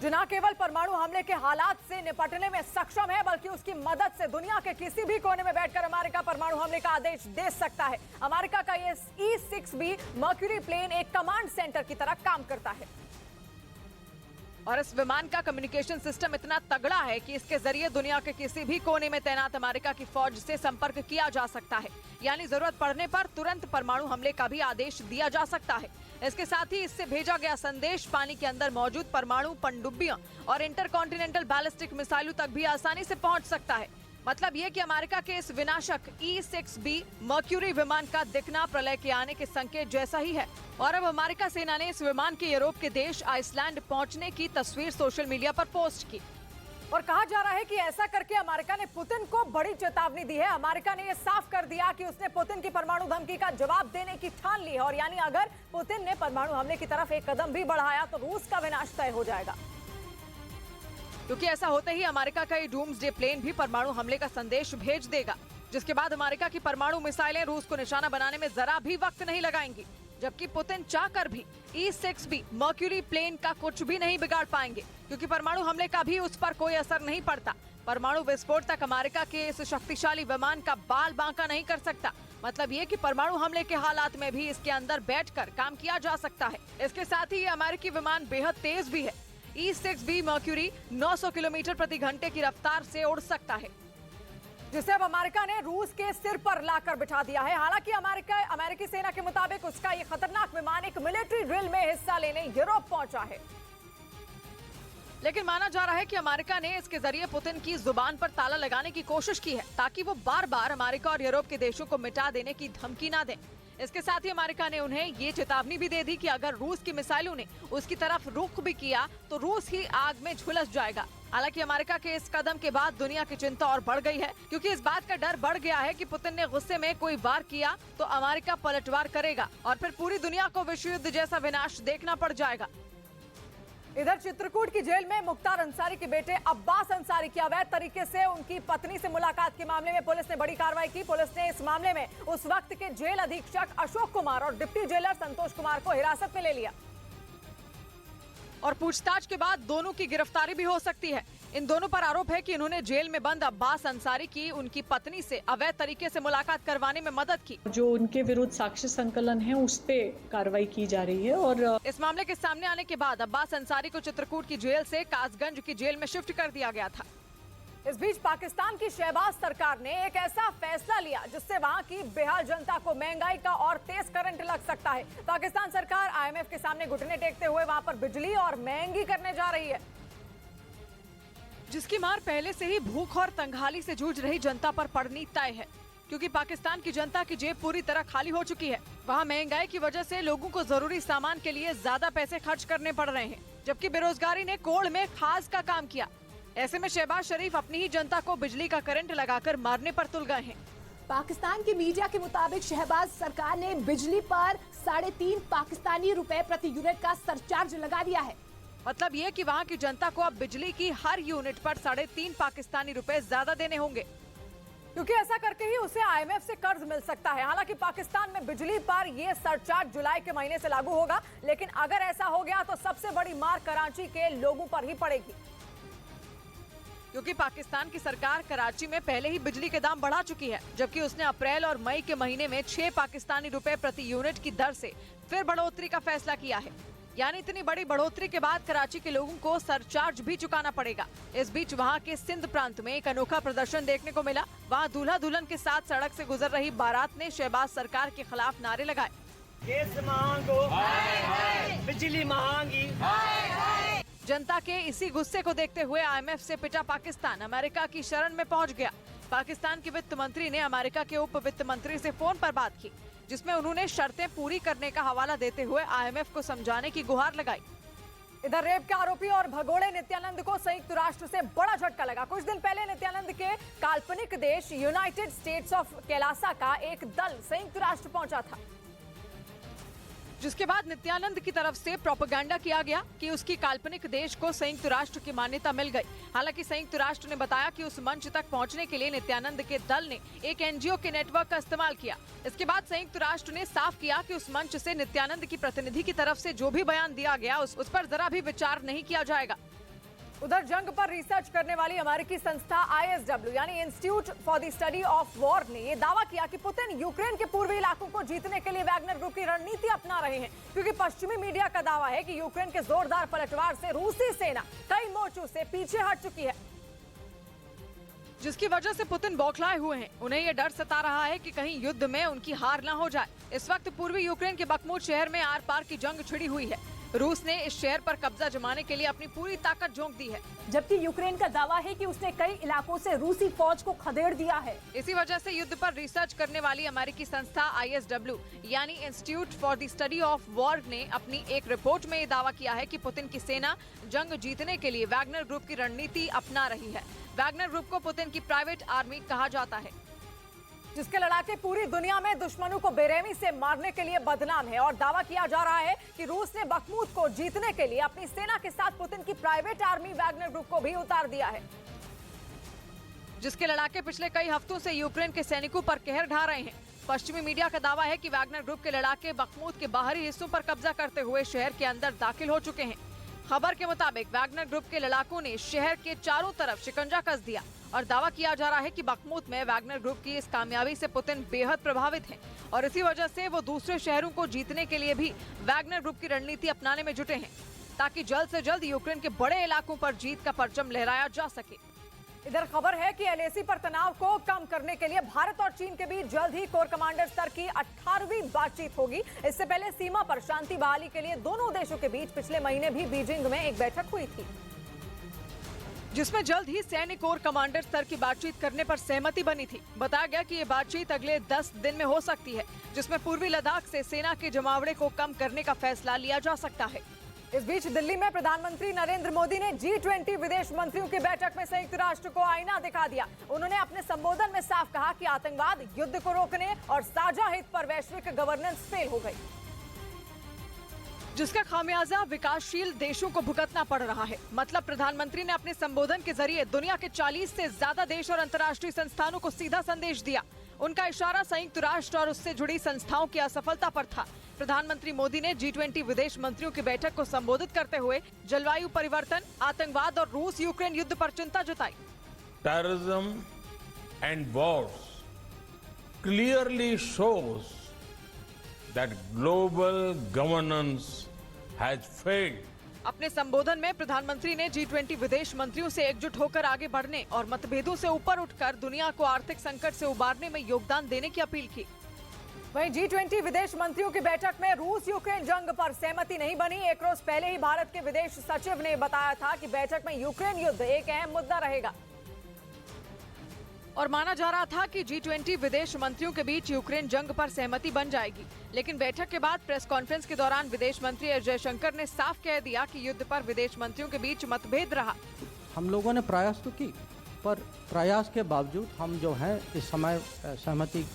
जो न केवल परमाणु हमले के हालात से निपटने में सक्षम है बल्कि उसकी मदद से दुनिया के किसी भी कोने में बैठकर अमेरिका परमाणु हमले का आदेश दे सकता है। अमेरिका का ये E-6B मर्क्यूरी प्लेन एक कमांड सेंटर की तरह काम करता है और इस विमान का कम्युनिकेशन सिस्टम इतना तगड़ा है कि इसके जरिए दुनिया के किसी भी कोने में तैनात अमेरिका की फौज से संपर्क किया जा सकता है। यानी जरूरत पड़ने पर तुरंत परमाणु हमले का भी आदेश दिया जा सकता है। इसके साथ ही इससे भेजा गया संदेश पानी के अंदर मौजूद परमाणु पनडुब्बियों और इंटरकॉन्टिनेंटल बैलिस्टिक मिसाइलों तक भी आसानी से पहुंच सकता है। मतलब ये कि अमेरिका के इस विनाशक E-6B मर्क्यूरी विमान का दिखना प्रलय के आने के संकेत जैसा ही है। और अब अमेरिका सेना ने इस विमान के यूरोप के देश आइसलैंड पहुंचने की तस्वीर सोशल मीडिया पर पोस्ट की और कहा जा रहा है कि ऐसा करके अमेरिका ने पुतिन को बड़ी चेतावनी दी है। अमेरिका ने यह साफ कर दिया कि उसने पुतिन की परमाणु धमकी का जवाब देने की ठान ली है और यानी अगर पुतिन ने परमाणु हमले की तरफ एक कदम भी बढ़ाया तो रूस का विनाश तय हो जाएगा। क्योंकि ऐसा होते ही अमेरिका का ये डूम्सडे प्लेन भी परमाणु हमले का संदेश भेज देगा, जिसके बाद अमेरिका की परमाणु मिसाइलें रूस को निशाना बनाने में जरा भी वक्त नहीं लगाएंगी। जबकि पुतिन चाहकर भी E-6B मर्क्यूरी प्लेन का कुछ भी नहीं बिगाड़ पाएंगे, क्योंकि परमाणु हमले का भी उस पर कोई असर नहीं पड़ता। परमाणु विस्फोट तक अमेरिका के इस शक्तिशाली विमान का बाल बांका नहीं कर सकता। मतलब ये कि परमाणु हमले के हालात में भी इसके अंदर बैठकर काम किया जा सकता है। इसके साथ ही ये अमेरिकी विमान बेहद तेज भी है। E-6B मर्क्यूरी 900 किलोमीटर प्रति घंटे की रफ्तार से उड़ सकता है, जिसे अब अमेरिका ने रूस के सिर पर लाकर बिठा दिया है। हालांकि अमेरिकी सेना के मुताबिक उसका ये खतरनाक विमान एक मिलिट्री ड्रिल में हिस्सा लेने यूरोप पहुंचा है, लेकिन माना जा रहा है कि अमेरिका ने इसके जरिए पुतिन की जुबान पर ताला लगाने की कोशिश की है, ताकि वो बार बार अमेरिका और यूरोप के देशों को मिटा देने की धमकी ना दें। इसके साथ ही अमेरिका ने उन्हें ये चेतावनी भी दे दी कि अगर रूस की मिसाइलों ने उसकी तरफ रुख भी किया तो रूस ही आग में झुलस जाएगा। हालांकि अमेरिका के इस कदम के बाद दुनिया की चिंता और बढ़ गई है, क्योंकि इस बात का डर बढ़ गया है कि पुतिन ने गुस्से में कोई वार किया तो अमेरिका पलटवार करेगा और फिर पूरी दुनिया को विश्व युद्ध जैसा विनाश देखना पड़ जाएगा। इधर चित्रकूट की जेल में मुख्तार अंसारी के बेटे अब्बास अंसारी की अवैध तरीके से उनकी पत्नी से मुलाकात के मामले में पुलिस ने बड़ी कार्रवाई की। पुलिस ने इस मामले में उस वक्त के जेल अधीक्षक अशोक कुमार और डिप्टी जेलर संतोष कुमार को हिरासत में ले लिया और पूछताछ के बाद दोनों की गिरफ्तारी भी हो सकती है। इन दोनों पर आरोप है कि इन्होंने जेल में बंद अब्बास अंसारी की उनकी पत्नी से अवैध तरीके से मुलाकात करवाने में मदद की। जो उनके विरुद्ध साक्ष्य संकलन है उस पे कार्रवाई की जा रही है और इस मामले के सामने आने के बाद अब्बास अंसारी को चित्रकूट की जेल से कासगंज की जेल में शिफ्ट कर दिया गया था। इस बीच पाकिस्तान की शहबाज सरकार ने एक ऐसा फैसला लिया जिससे वहां की बेहाल जनता को महंगाई का और तेज करंट लग सकता है। पाकिस्तान सरकार IMF के सामने घुटने टेकते हुए वहां पर बिजली और महंगी करने जा रही है, जिसकी मार पहले से ही भूख और तंगहाली से जूझ रही जनता पर पड़नी तय है, क्योंकि पाकिस्तान की जनता की जेब पूरी तरह खाली हो चुकी है। वहाँ महंगाई की वजह से लोगों को जरूरी सामान के लिए ज्यादा पैसे खर्च करने पड़ रहे हैं, जबकि बेरोजगारी ने कोड़ में खास का काम किया। ऐसे में शहबाज शरीफ अपनी ही जनता को बिजली का करंट लगाकर मारने पर तुल गए हैं। पाकिस्तान की मीडिया के मुताबिक शहबाज सरकार ने बिजली पर 3.5 पाकिस्तानी रुपए प्रति यूनिट का सरचार्ज लगा दिया है। मतलब ये कि वहाँ की जनता को अब बिजली की हर यूनिट पर 3.5 पाकिस्तानी रुपए ज्यादा देने होंगे, क्योंकि ऐसा करके ही उसे IMF से कर्ज मिल सकता है। हालांकि पाकिस्तान में बिजली पर ये सरचार्ज जुलाई के महीने से लागू होगा, लेकिन अगर ऐसा हो गया तो सबसे बड़ी मार कराची के लोगों पर ही पड़ेगी, क्योंकि पाकिस्तान की सरकार कराची में पहले ही बिजली के दाम बढ़ा चुकी है, जबकि उसने अप्रैल और मई के महीने में 6 पाकिस्तानी रुपए प्रति यूनिट की दर से फिर बढ़ोतरी का फैसला किया है। यानी इतनी बड़ी बढ़ोतरी के बाद कराची के लोगों को सरचार्ज भी चुकाना पड़ेगा। इस बीच वहां के सिंध प्रांत में एक अनोखा प्रदर्शन देखने को मिला। वहां दूल्हा दुल्हन के साथ सड़क से गुजर रही बारात ने शहबाज सरकार के खिलाफ नारे लगाए। गैस मांगो, बिजली मांगी। जनता के इसी गुस्से को देखते हुए IMF से पिटा पाकिस्तान अमेरिका की शरण में पहुंच गया। पाकिस्तान के वित्त मंत्री ने अमेरिका के उप वित्त मंत्री से फोन पर बात की, जिसमें उन्होंने शर्तें पूरी करने का हवाला देते हुए IMF को समझाने की गुहार लगाई। इधर रेप के आरोपी और भगोड़े नित्यानंद को संयुक्त राष्ट्र से बड़ा झटका लगा। कुछ दिन पहले नित्यानंद के काल्पनिक देश यूनाइटेड स्टेट्स ऑफ कैलासा का एक दल संयुक्त राष्ट्र पहुंचा था, जिसके बाद नित्यानंद की तरफ से प्रोपेगेंडा किया गया कि उसकी काल्पनिक देश को संयुक्त राष्ट्र की मान्यता मिल गई। हालांकि संयुक्त राष्ट्र ने बताया कि उस मंच तक पहुंचने के लिए नित्यानंद के दल ने एक NGO के नेटवर्क का इस्तेमाल किया। इसके बाद संयुक्त राष्ट्र ने साफ किया कि उस मंच से नित्यानंद की प्रतिनिधि की तरफ से जो भी बयान दिया गया उस पर जरा भी विचार नहीं किया जाएगा। उधर जंग पर रिसर्च करने वाली अमेरिकी संस्था ISW यानी institute for the study of war ने ये दावा किया कि पुतिन यूक्रेन के पूर्वी इलाकों को जीतने के लिए वैगनर ग्रुप की रणनीति अपना रहे हैं, क्योंकि पश्चिमी मीडिया का दावा है कि यूक्रेन के जोरदार पलटवार से रूसी सेना कई मोर्चों से पीछे हट चुकी है, जिसकी वजह से पुतिन बौखलाए हुए हैं। उन्हें यह डर सता रहा है कि कहीं युद्ध में उनकी हार न हो जाए। इस वक्त पूर्वी यूक्रेन के बखमूत शहर में आर पार की जंग छिड़ी हुई है। रूस ने इस शहर पर कब्जा जमाने के लिए अपनी पूरी ताकत झोंक दी है, जबकि यूक्रेन का दावा है कि उसने कई इलाकों से रूसी फौज को खदेड़ दिया है। इसी वजह से युद्ध पर रिसर्च करने वाली अमेरिकी संस्था ISW यानी institute for the study of war ने अपनी एक रिपोर्ट में ये दावा किया है कि पुतिन की सेना जंग जीतने के लिए वैगनर ग्रुप की रणनीति अपना रही है। वैगनर ग्रुप को पुतिन की प्राइवेट आर्मी कहा जाता है। जिसके लड़ाके पूरी दुनिया में दुश्मनों को बेरहमी से मारने के लिए बदनाम है। और दावा किया जा रहा है कि रूस ने बखमूत को जीतने के लिए अपनी सेना के साथ पुतिन की प्राइवेट आर्मी वैगनर ग्रुप को भी उतार दिया है। जिसके लड़ाके पिछले कई हफ्तों से यूक्रेन के सैनिकों पर कहर ढा रहे हैं। पश्चिमी मीडिया का दावा है कि वैगनर ग्रुप के लड़ाके बखमूत के बाहरी हिस्सों पर कब्जा करते हुए शहर के अंदर दाखिल हो चुके हैं। खबर के मुताबिक वैगनर ग्रुप के लड़ाकों ने शहर के चारों तरफ शिकंजा कस दिया और दावा किया जा रहा है कि बखमूत में वैगनर ग्रुप की इस कामयाबी से पुतिन बेहद प्रभावित हैं और इसी वजह से वो दूसरे शहरों को जीतने के लिए भी वैगनर ग्रुप की रणनीति अपनाने में जुटे हैं, ताकि जल्द से जल्द यूक्रेन के बड़े इलाकों पर जीत का परचम लहराया जा सके। इधर खबर है कि एलएसी पर तनाव को कम करने के लिए भारत और चीन के बीच जल्द ही कोर कमांडर स्तर की 18वीं बातचीत होगी। इससे पहले सीमा पर शांति बहाली के लिए दोनों देशों के बीच पिछले महीने भी बीजिंग में एक बैठक हुई थी, जिसमें जल्द ही सैन्य कोर कमांडर स्तर की बातचीत करने पर सहमति बनी थी। बताया गया कि ये बातचीत अगले 10 दिन में हो सकती है, जिसमें पूर्वी लद्दाख से सेना के जमावड़े को कम करने का फैसला लिया जा सकता है। इस बीच दिल्ली में प्रधानमंत्री नरेंद्र मोदी ने G20 विदेश मंत्रियों की बैठक में संयुक्त राष्ट्र को आईना दिखा दिया। उन्होंने अपने संबोधन में साफ कहा कि आतंकवाद, युद्ध को रोकने और साझा हित पर वैश्विक गवर्नेंस फेल हो गई, जिसका खामियाजा विकासशील देशों को भुगतना पड़ रहा है। मतलब प्रधानमंत्री ने अपने संबोधन के जरिए दुनिया के 40 से ज्यादा देश और अंतर्राष्ट्रीय संस्थानों को सीधा संदेश दिया। उनका इशारा संयुक्त राष्ट्र और उससे जुड़ी संस्थाओं की असफलता पर था। प्रधानमंत्री मोदी ने G20 विदेश मंत्रियों की बैठक को संबोधित करते हुए जलवायु परिवर्तन, आतंकवाद और रूस यूक्रेन युद्ध पर चिंता जताई। Terrorism and Wars clearly shows that global governance has failed. अपने संबोधन में प्रधानमंत्री ने G20 विदेश मंत्रियों से एकजुट होकर आगे बढ़ने और मतभेदों से ऊपर उठकर दुनिया को आर्थिक संकट से उबारने में योगदान देने की अपील की। वहीं G20 विदेश मंत्रियों की बैठक में रूस यूक्रेन जंग पर सहमति नहीं बनी। एक रोज पहले ही भारत के विदेश सचिव ने बताया था कि बैठक में यूक्रेन युद्ध एक अहम मुद्दा रहेगा और माना जा रहा था कि G20 विदेश मंत्रियों के बीच यूक्रेन जंग पर सहमति बन जाएगी। लेकिन बैठक के बाद प्रेस कॉन्फ्रेंस के दौरान विदेश मंत्री एस जयशंकर ने साफ कह दिया कि युद्ध पर विदेश मंत्रियों के बीच मतभेद रहा। हम लोगों ने प्रयास तो की, पर प्रयास के बावजूद हम जो है इस समय सहमति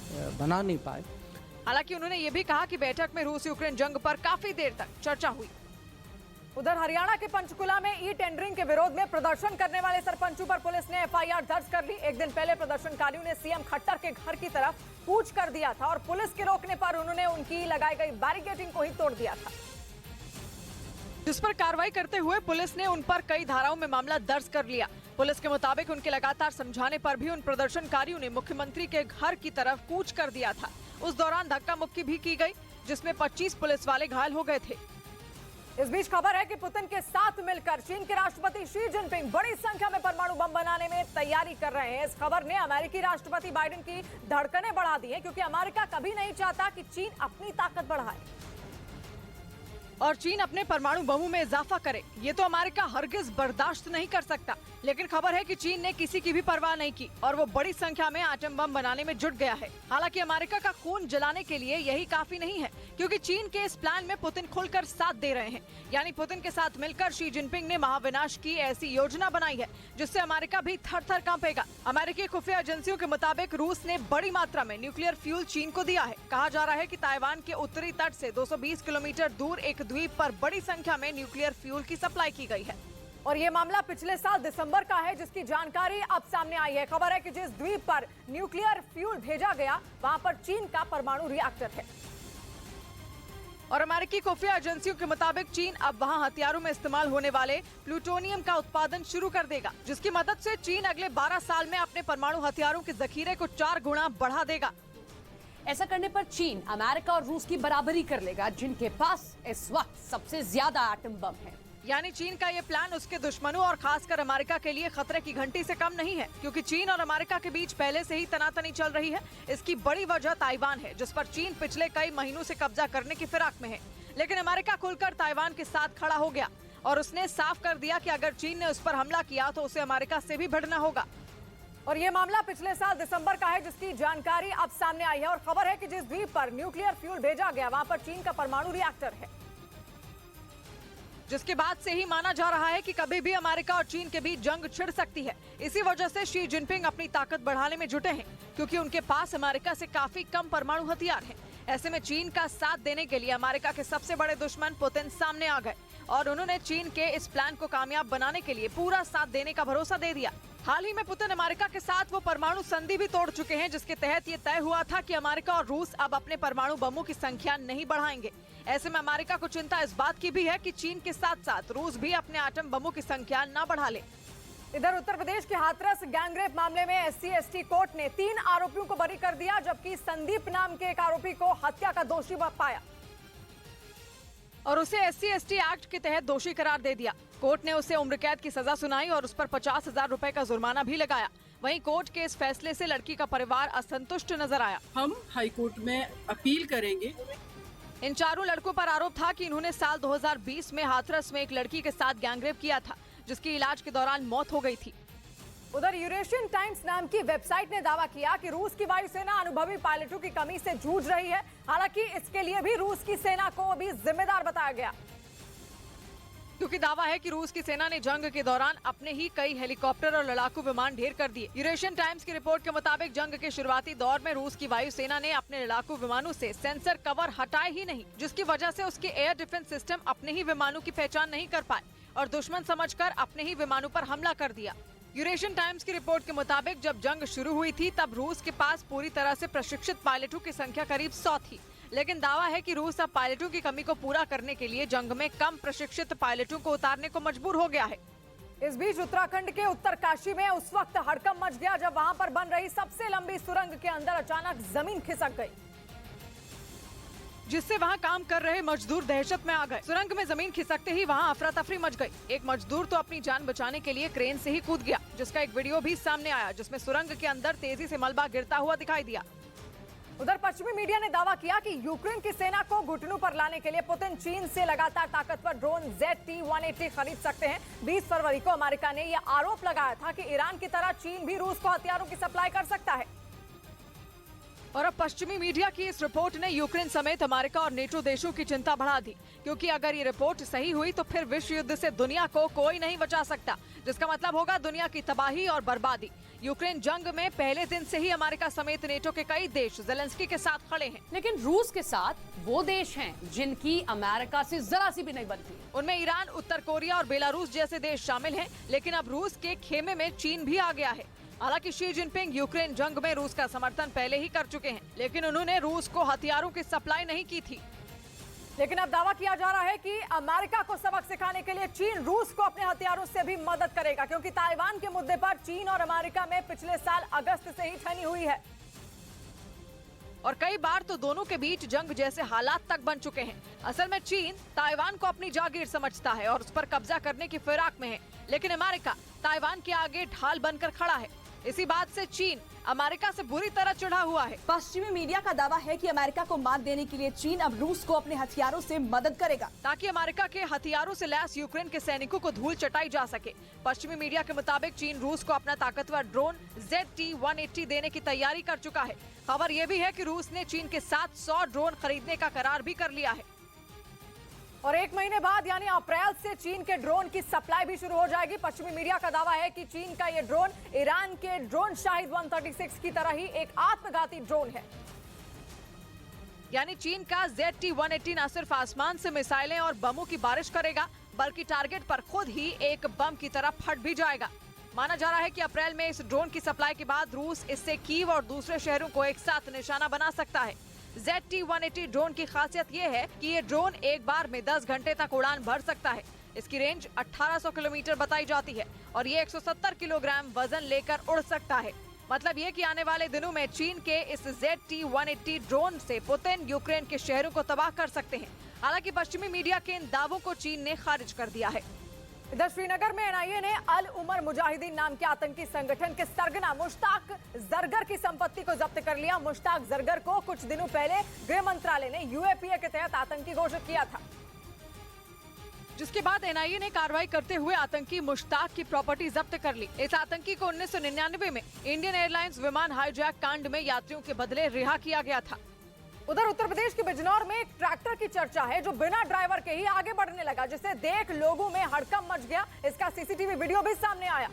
बना नहीं पाए। हालांकि उन्होंने ये भी कहा कि बैठक में रूस यूक्रेन जंग पर काफी देर तक चर्चा हुई। उधर हरियाणा के पंचकुला में ई टेंडरिंग के विरोध में प्रदर्शन करने वाले सरपंचों पर पुलिस ने FIR दर्ज कर ली। एक दिन पहले प्रदर्शनकारियों ने सीएम खट्टर के घर की तरफ कूच कर दिया था और पुलिस के रोकने पर उन्होंने उनकी लगाई गई बैरिकेडिंग को ही तोड़ दिया था, जिस पर कार्रवाई करते हुए पुलिस ने उन पर कई धाराओं में मामला दर्ज कर लिया। पुलिस के मुताबिक उनके लगातार समझाने पर भी उन प्रदर्शनकारियों ने मुख्यमंत्री के घर की तरफ कूच कर दिया था। उस दौरान धक्का मुक्की भी की गई, जिसमें 25 पुलिस वाले घायल हो गए थे। इस बीच खबर है कि पुतिन के साथ मिलकर चीन के राष्ट्रपति शी जिनपिंग बड़ी संख्या में परमाणु बम बनाने में तैयारी कर रहे हैं। इस खबर ने अमेरिकी राष्ट्रपति बाइडेन की धड़कनें बढ़ा दी हैं, क्योंकि अमेरिका कभी नहीं चाहता कि चीन अपनी ताकत बढ़ाए और चीन अपने परमाणु बमों में इजाफा करे। ये तो अमेरिका हरगिज बर्दाश्त नहीं कर सकता। लेकिन खबर है कि चीन ने किसी की भी परवाह नहीं की और वो बड़ी संख्या में एटम बम बनाने में जुट गया है। हालांकि अमेरिका का खून जलाने के लिए यही काफी नहीं है, क्योंकि चीन के इस प्लान में पुतिन खुलकर साथ दे रहे हैं। यानी पुतिन के साथ मिलकर शी जिनपिंग ने महाविनाश की ऐसी योजना बनाई है जिससे अमेरिका भी थर थर कांपेगा। अमेरिकी खुफिया एजेंसियों के मुताबिक रूस ने बड़ी मात्रा में न्यूक्लियर फ्यूल चीन को दिया है। कहा जा रहा है कि ताइवान के उत्तरी तट से 220 किलोमीटर दूर एक द्वीप पर बड़ी संख्या में न्यूक्लियर फ्यूल की सप्लाई की गई है और ये मामला पिछले साल दिसंबर का है, जिसकी जानकारी अब सामने आई है। खबर है कि जिस द्वीप पर न्यूक्लियर फ्यूल भेजा गया वहां पर चीन का परमाणु रिएक्टर है और अमेरिकी खुफिया एजेंसियों के मुताबिक चीन अब वहां हथियारों में इस्तेमाल होने वाले प्लूटोनियम का उत्पादन शुरू कर देगा, जिसकी मदद से चीन अगले 12 साल में अपने परमाणु हथियारों के जखीरे को 4 गुना बढ़ा देगा। ऐसा करने पर चीन अमेरिका और रूस की बराबरी कर लेगा, जिनके पास इस वक्त सबसे ज्यादा एटम बम है। यानी चीन का ये प्लान उसके दुश्मनों और खासकर अमेरिका के लिए खतरे की घंटी से कम नहीं है, क्योंकि चीन और अमेरिका के बीच पहले से ही तनातनी चल रही है। इसकी बड़ी वजह ताइवान है, जिस पर चीन पिछले कई महीनों से कब्जा करने की फिराक में है। लेकिन अमेरिका खुलकर ताइवान के साथ खड़ा हो गया और उसने साफ कर दिया कि अगर चीन ने उस पर हमला किया तो उसे अमेरिका से भी भिड़ना होगा। और ये मामला पिछले साल दिसंबर का है, जिसकी जानकारी अब सामने आई है और खबर है कि जिस द्वीप पर न्यूक्लियर फ्यूल भेजा गया वहां पर चीन का परमाणु रिएक्टर है। जिसके बाद से ही माना जा रहा है कि कभी भी अमेरिका और चीन के बीच जंग छिड़ सकती है। इसी वजह से शी जिनपिंग अपनी ताकत बढ़ाने में जुटे हैं, क्योंकि उनके पास अमेरिका से काफी कम परमाणु हथियार हैं। ऐसे में चीन का साथ देने के लिए अमेरिका के सबसे बड़े दुश्मन पुतिन सामने आ गए और उन्होंने चीन के इस प्लान को कामयाब बनाने के लिए पूरा साथ देने का भरोसा दे दिया। हाल ही में पुतिन अमेरिका के साथ वो परमाणु संधि भी तोड़ चुके हैं, जिसके तहत ये तय हुआ था कि अमेरिका और रूस अब अपने परमाणु बमों की संख्या नहीं बढ़ाएंगे। ऐसे में अमेरिका को चिंता इस बात की भी है कि चीन के साथ साथ रूस भी अपने आटम बमों की संख्या न बढ़ा ले। इधर उत्तर प्रदेश के हाथरस गैंगरेप मामले में SC/ST कोर्ट ने 3 आरोपियों को बरी कर दिया, जबकि संदीप नाम के एक आरोपी को हत्या का दोषी पाया और उसे SC/ST एक्ट के तहत दोषी करार दे दिया। कोर्ट ने उसे उम्र कैद की सजा सुनाई और उस पर 50,000 रुपए का जुर्माना भी लगाया। वहीं कोर्ट के इस फैसले से लड़की का परिवार असंतुष्ट नजर आया। हम हाईकोर्ट में अपील करेंगे। इन चारों लड़कों पर आरोप था कि इन्होंने साल 2020 में हाथरस में एक लड़की के साथ गैंगरेप किया था, जिसकी इलाज के दौरान मौत हो गई थी। उधर यूरेशियन टाइम्स नाम की वेबसाइट ने दावा किया कि रूस की वायुसेना अनुभवी पायलटों की कमी से जूझ रही है। हालांकि इसके लिए भी रूस की सेना को भी जिम्मेदार बताया गया, क्योंकि दावा है कि रूस की सेना ने जंग के दौरान अपने ही कई हेलीकॉप्टर और लड़ाकू विमान ढेर कर दिए। यूरेशियन टाइम्स की रिपोर्ट के मुताबिक जंग के शुरुआती दौर में रूस की वायुसेना ने अपने लड़ाकू विमानों से सेंसर कवर हटाए ही नहीं, जिसकी वजह से उसके एयर डिफेंस सिस्टम अपने ही विमानों की पहचान नहीं कर पाए और दुश्मन समझकर अपने ही विमानों पर हमला कर दिया। यूरेशियन टाइम्स की रिपोर्ट के मुताबिक जब जंग शुरू हुई थी तब रूस के पास पूरी तरह से प्रशिक्षित पायलटों की संख्या करीब 100 थी, लेकिन दावा है कि रूस अब पायलटों की कमी को पूरा करने के लिए जंग में कम प्रशिक्षित पायलटों को उतारने को मजबूर हो गया है। इस बीच उत्तराखंड के उत्तरकाशी में उस वक्त हड़कंप मच गया जब वहां पर बन रही सबसे लंबी सुरंग के अंदर अचानक जमीन खिसक गई, जिससे वहां काम कर रहे मजदूर दहशत में आ गए। सुरंग में जमीन खिसकते ही वहां अफरा तफरी मच गई। एक मजदूर तो अपनी जान बचाने के लिए क्रेन से ही कूद गया, जिसका एक वीडियो भी सामने आया, जिसमें सुरंग के अंदर तेजी से मलबा गिरता हुआ दिखाई दिया। उधर पश्चिमी मीडिया ने दावा किया कि यूक्रेन की सेना को घुटनों पर लाने के लिए पुतिन चीन से लगातार ताकतवर ड्रोन ZT-180 खरीद सकते हैं। 20 फरवरी को अमेरिका ने यह आरोप लगाया था कि ईरान की तरह चीन भी रूस को हथियारों की सप्लाई कर सकता है। और अब पश्चिमी मीडिया की इस रिपोर्ट ने यूक्रेन समेत अमेरिका और नेटो देशों की चिंता बढ़ा दी, क्योंकि अगर ये रिपोर्ट सही हुई तो फिर विश्व युद्ध से दुनिया को कोई नहीं बचा सकता, जिसका मतलब होगा दुनिया की तबाही और बर्बादी। यूक्रेन जंग में पहले दिन से ही अमेरिका समेत नेटो के कई देश ज़ेलेंस्की के साथ खड़े हैं, लेकिन रूस के साथ वो देश हैं जिनकी अमेरिका से जरा सी भी नहीं बनती। उनमें ईरान, उत्तर कोरिया और बेलारूस जैसे देश शामिल हैं, लेकिन अब रूस के खेमे में चीन भी आ गया है। हालांकि शी जिनपिंग यूक्रेन जंग में रूस का समर्थन पहले ही कर चुके हैं, लेकिन उन्होंने रूस को हथियारों की सप्लाई नहीं की थी। लेकिन अब दावा किया जा रहा है कि अमेरिका को सबक सिखाने के लिए चीन रूस को अपने हथियारों से भी मदद करेगा, क्योंकि ताइवान के मुद्दे पर चीन और अमेरिका में पिछले साल अगस्त से ही ठनी हुई है और कई बार तो दोनों के बीच जंग जैसे हालात तक बन चुके हैं। असल में चीन ताइवान को अपनी जागीर समझता है और उस पर कब्जा करने की फिराक में है, लेकिन अमेरिका ताइवान के आगे ढाल बनकर खड़ा है। इसी बात से चीन अमेरिका से बुरी तरह चिढ़ा हुआ है। पश्चिमी मीडिया का दावा है कि अमेरिका को मात देने के लिए चीन अब रूस को अपने हथियारों से मदद करेगा, ताकि अमेरिका के हथियारों से लैस यूक्रेन के सैनिकों को धूल चटाई जा सके। पश्चिमी मीडिया के मुताबिक चीन रूस को अपना ताकतवर ड्रोन ZT-180 देने की तैयारी कर चुका है। खबर यह भी है कि रूस ने चीन के साथ 100 ड्रोन खरीदने का करार भी कर लिया है और 1 महीने बाद यानी अप्रैल से चीन के ड्रोन की सप्लाई भी शुरू हो जाएगी। पश्चिमी मीडिया का दावा है कि चीन का ये ड्रोन ईरान के ड्रोन शाहिद 136 की तरह ही एक आत्मघाती ड्रोन है। यानी चीन का ZT-180 न सिर्फ आसमान से मिसाइलें और बमों की बारिश करेगा, बल्कि टारगेट पर खुद ही एक बम की तरह फट भी जाएगा। माना जा रहा है कि अप्रैल में इस ड्रोन की सप्लाई के बाद रूस इससे कीव और दूसरे शहरों को एक साथ निशाना बना सकता है। ZT-180 ड्रोन की खासियत ये है कि ये ड्रोन एक बार में 10 घंटे तक उड़ान भर सकता है। इसकी रेंज 1800 किलोमीटर बताई जाती है और ये 170 किलोग्राम वजन लेकर उड़ सकता है। मतलब ये कि आने वाले दिनों में चीन के इस ZT-180 ड्रोन से पुतिन यूक्रेन के शहरों को तबाह कर सकते हैं। हालांकि पश्चिमी मीडिया के इन दावों को चीन ने खारिज कर दिया है। इधर श्रीनगर में NIA ने अल उमर मुजाहिदीन नाम के आतंकी संगठन के सरगना मुश्ताक जरगर की संपत्ति को जब्त कर लिया। मुश्ताक जरगर को कुछ दिनों पहले गृह मंत्रालय ने UAPA के तहत आतंकी घोषित किया था, जिसके बाद NIA ने कार्रवाई करते हुए आतंकी मुश्ताक की प्रॉपर्टी जब्त कर ली। इस आतंकी को 1999 में इंडियन एयरलाइंस विमान हाईजैक कांड में यात्रियों के बदले रिहा किया गया था। उधर उत्तर प्रदेश के बिजनौर में एक ट्रैक्टर की चर्चा है जो बिना ड्राइवर के ही आगे बढ़ने लगा, जिसे देख लोगों में हड़कंप मच गया। इसका सीसीटीवी वीडियो भी सामने आया,